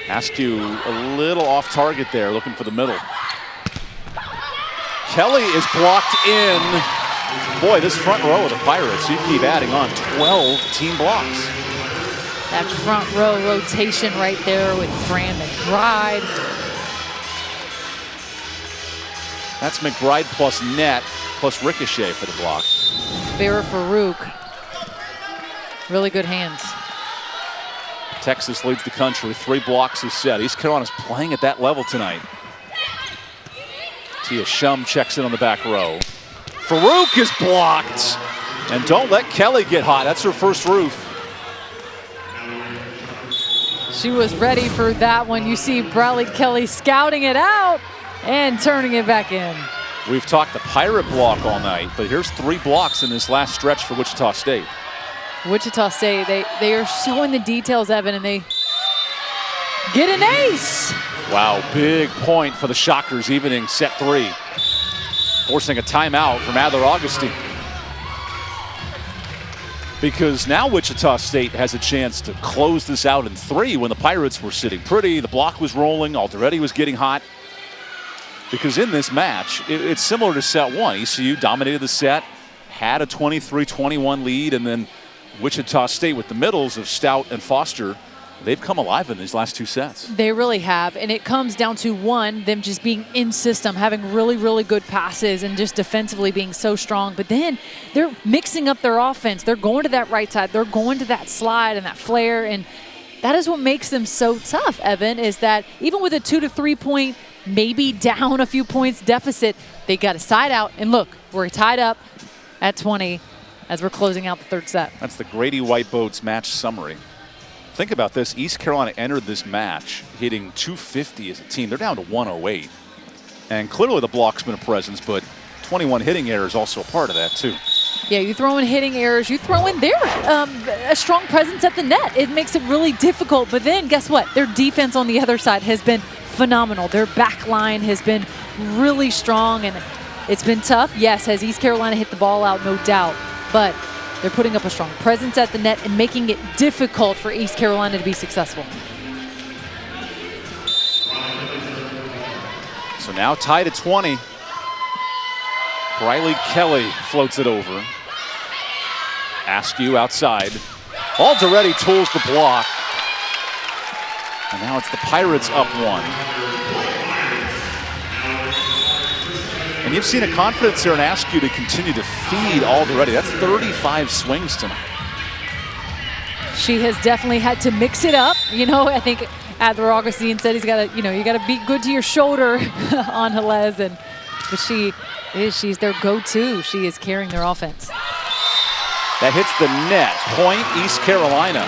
Askew a little off target there, looking for the middle. Kelly is blocked in. Boy, this front row of the Pirates, you keep adding on 12 team blocks. That front row rotation right there with Fran McBride. That's McBride plus net plus Ricochet for the block. Farah Farouk. Really good hands. Texas leads the country with 3 blocks a set. East Carolina's playing at that level tonight. Tia Shum checks in on the back row. Farouk is blocked. And don't let Kelly get hot. That's her first roof. She was ready for that one. You see Bradley Kelly scouting it out and turning it back in. We've talked the Pirate block all night, but here's 3 blocks in this last stretch for Wichita State. Wichita State, they are showing the details, Evan, and they get an ace. Wow, big point for the Shockers, evening set 3. Forcing a timeout from Adler Augustine. Because now Wichita State has a chance to close this out in 3 when the Pirates were sitting pretty, the block was rolling, Alderetti was getting hot. Because in this match, it's similar to set 1. ECU dominated the set, had a 23-21 lead, and then Wichita State with the middles of Stout and Foster, they've come alive in these last 2 sets. They really have, and it comes down to, one, them just being in system, having really, really good passes and just defensively being so strong. But then they're mixing up their offense. They're going to that right side. They're going to that slide and that flare, and that is what makes them so tough, Evan, is that even with a 2 to 3 point, maybe down a few points deficit, they got a side out. And look, we're tied up at 20 as we're closing out the 3rd set. That's the Grady Whiteboats match summary. Think about this. East Carolina entered this match hitting 250 as a team. They're down to 108. And clearly the block's been a presence, but 21 hitting error is also a part of that too. Yeah, you throw in hitting errors, you throw in a strong presence at the net. It makes it really difficult, but then guess what? Their defense on the other side has been phenomenal. Their back line has been really strong, and it's been tough. Yes, has East Carolina hit the ball out? No doubt. But they're putting up a strong presence at the net and making it difficult for East Carolina to be successful. So now tied at 20. Briley Kelly floats it over. Askew outside. Alderetti tools the block. And now it's the Pirates up 1. And you've seen a confidence here in Askew to continue to feed Alderetti. That's 35 swings tonight. She has definitely had to mix it up. You know, I think Adler Augustine said he's got to, you know, you got to be good to your shoulder on Helez, but she's their go-to. She is carrying their offense. That hits the net. Point East Carolina.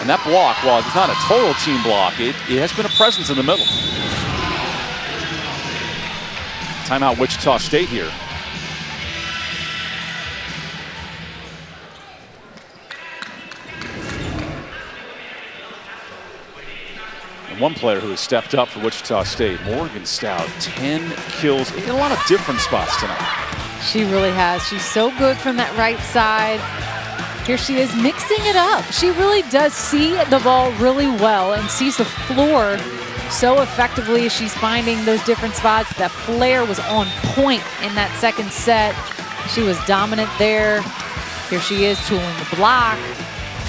And that block, while it's not a total team block, it has been a presence in the middle. Timeout Wichita State here. And one player who has stepped up for Wichita State, Morgan Stout, 10 kills in a lot of different spots tonight. She really has. She's so good from that right side. Here she is mixing it up. She really does see the ball really well and sees the floor so effectively. She's finding those different spots. That flare was on point in that second set. She was dominant there. Here she is tooling the block.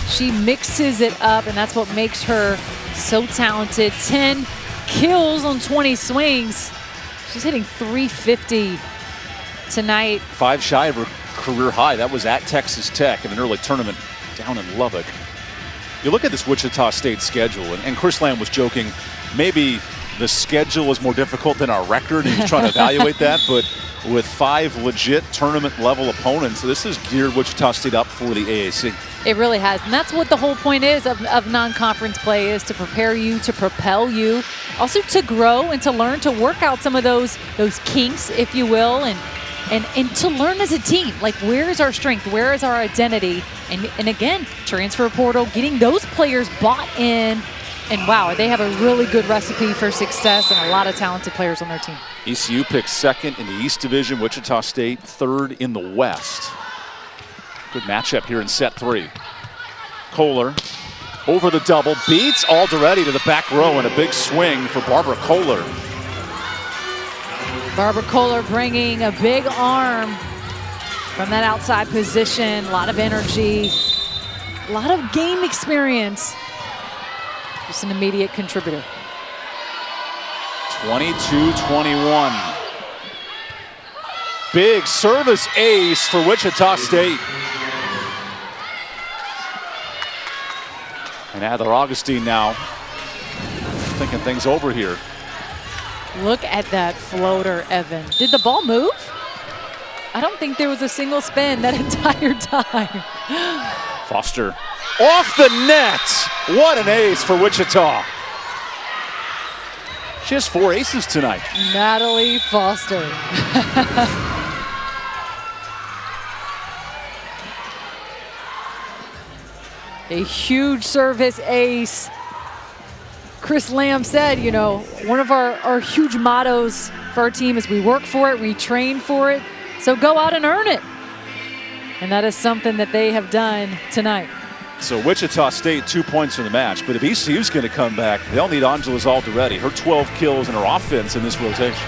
She mixes it up, and that's what makes her so talented. 10 kills on 20 swings. She's hitting 350 tonight. 5 shy of her career high. That was at Texas Tech in an early tournament down in Lubbock. You look at this Wichita State schedule, and Chris Lamb was joking, maybe the schedule is more difficult than our record, and he's trying to evaluate that, but with 5 legit tournament-level opponents, this has geared Wichita State up for the AAC. It really has, and that's what the whole point is of non-conference play, is to prepare you, to propel you, also to grow and to learn to work out some of those kinks, if you will, and to learn as a team, like where is our strength, where is our identity, and again, transfer portal, getting those players bought in, and wow, they have a really good recipe for success and a lot of talented players on their team. ECU picks 2nd in the East Division, Wichita State 3rd in the West. Good matchup here in set 3. Kohler over the double, beats Alderetti to the back row, and a big swing for Barbara Kohler. Barbara Kohler bringing a big arm from that outside position, a lot of energy, a lot of game experience. Just an immediate contributor. 22-21. Big service ace for Wichita State. And Heather Augustine now thinking things over here. Look at that floater, Evan. Did the ball move? I don't think there was a single spin that entire time. Foster off the net. What an ace for Wichita. She has 4 aces tonight. Natalie Foster. A huge service ace. Chris Lamb said, you know, one of our huge mottos for our team is we work for it, we train for it, so go out and earn it. And that is something that they have done tonight. So Wichita State 2 points in the match, but if ECU's going to come back, they'll need Angela's Alderetti, her 12 kills and her offense in this rotation.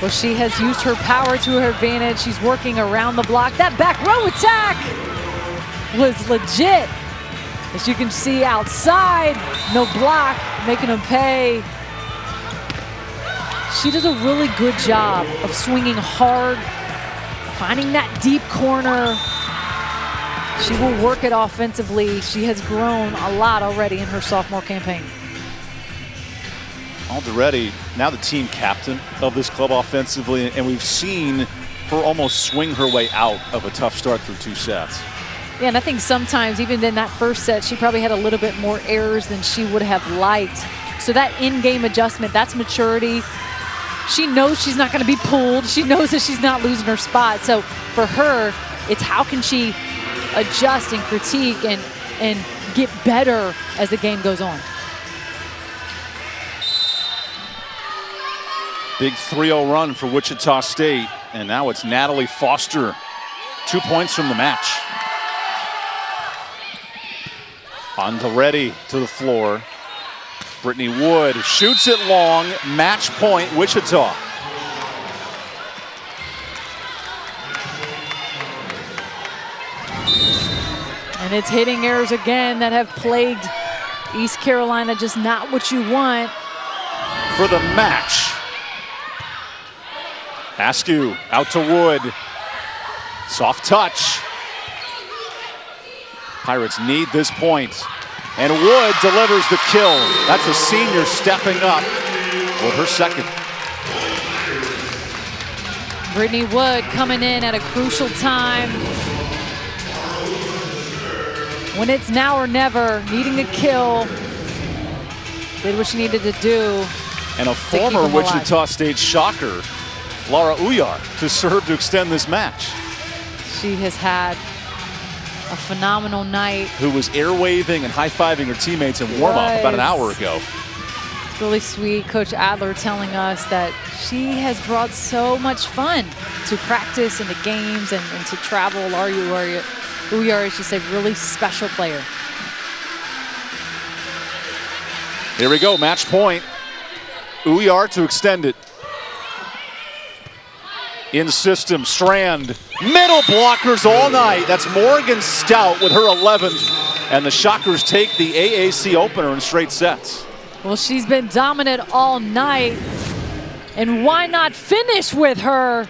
Well, she has used her power to her advantage. She's working around the block. That back row attack was legit. As you can see outside, no block, making them pay. She does a really good job of swinging hard, finding that deep corner. She will work it offensively. She has grown a lot already in her sophomore campaign. Alderetti, now the team captain of this club offensively, and we've seen her almost swing her way out of a tough start through 2 sets. Yeah, and I think sometimes, even in that first set, she probably had a little bit more errors than she would have liked. So that in-game adjustment, that's maturity. She knows she's not going to be pulled. She knows that she's not losing her spot. So for her, it's how can she adjust and critique and get better as the game goes on. Big 3-0 run for Wichita State, and now it's Natalie Foster. 2 points from the match. Alderetti to the floor. Brittany Wood shoots it long. Match point, Wichita. And it's hitting errors again that have plagued East Carolina, just not what you want. For the match. Askew out to Wood. Soft touch. Pirates need this point. And Wood delivers the kill. That's a senior stepping up with her 2nd. Brittany Wood coming in at a crucial time. When it's now or never, needing a kill. Did what she needed to do. And a former Wichita State shocker Laura Uyar to serve to extend this match. She has had a phenomenal night. Who was air waving and high-fiving her teammates in warm-up about an hour ago. It's really sweet. Coach Adler telling us that she has brought so much fun to practice and the games and to travel. Laura Uyar is just a really special player. Here we go, match point. Uyar to extend it. In system, Strand. Middle blockers all night. That's Morgan Stout with her 11th. And the Shockers take the AAC opener in straight sets. Well, she's been dominant all night. And why not finish with her?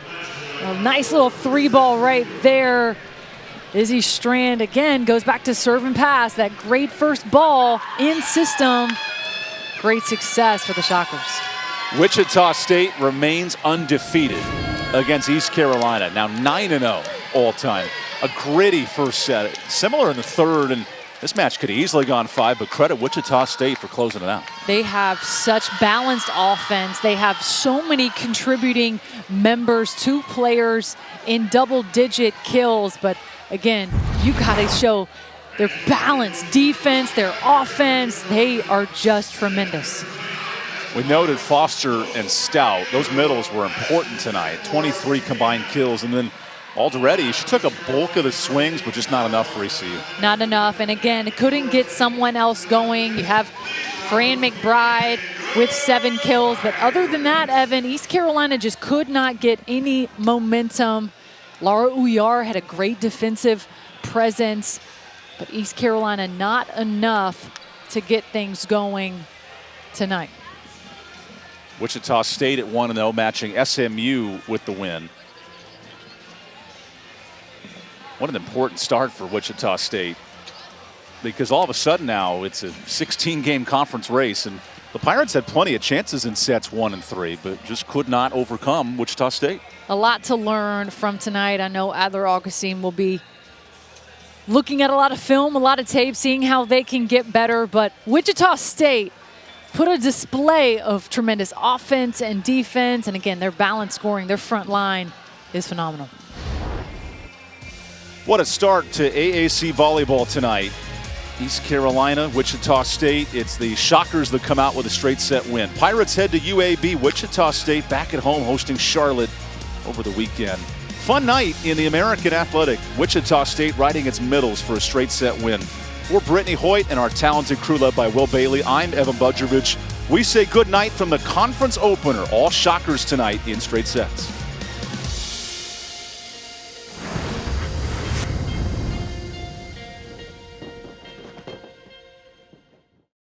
A nice little 3-ball right there. Izzy Strand again goes back to serve and pass. That great first ball in system. Great success for the Shockers. Wichita State remains undefeated against East Carolina. Now 9-0 all time. A gritty first set. Similar in the third, and this match could have easily gone 5, but credit Wichita State for closing it out. They have such balanced offense. They have so many contributing members, 2 players in double-digit kills. But again, you gotta show their balanced defense, their offense. They are just tremendous. We noted Foster and Stout. Those middles were important tonight. 23 combined kills. And then Alderetti, she took a bulk of the swings, but just not enough for ECU. Not enough. And again, couldn't get someone else going. You have Fran McBride with 7 kills. But other than that, Evan, East Carolina just could not get any momentum. Laura Uyar had a great defensive presence, but East Carolina not enough to get things going tonight. Wichita State at 1-0, matching SMU with the win. What an important start for Wichita State, because all of a sudden now it's a 16-game conference race, and the Pirates had plenty of chances in sets 1 and 3, but just could not overcome Wichita State. A lot to learn from tonight. I know Adler Augustine will be looking at a lot of film, a lot of tape, seeing how they can get better, but Wichita State put a display of tremendous offense and defense, and again, their balance scoring, their front line is phenomenal. What a start to AAC volleyball tonight. East Carolina, Wichita State. It's the Shockers that come out with a straight set win. Pirates head to UAB. Wichita State back at home hosting Charlotte over the weekend. Fun night in the American Athletic. Wichita State riding its middles for a straight set win. For Brittany Hoyt and our talented crew led by Will Bailey, I'm EvanBudrovich. We say good night from the conference opener. All Shockers tonight in straight sets.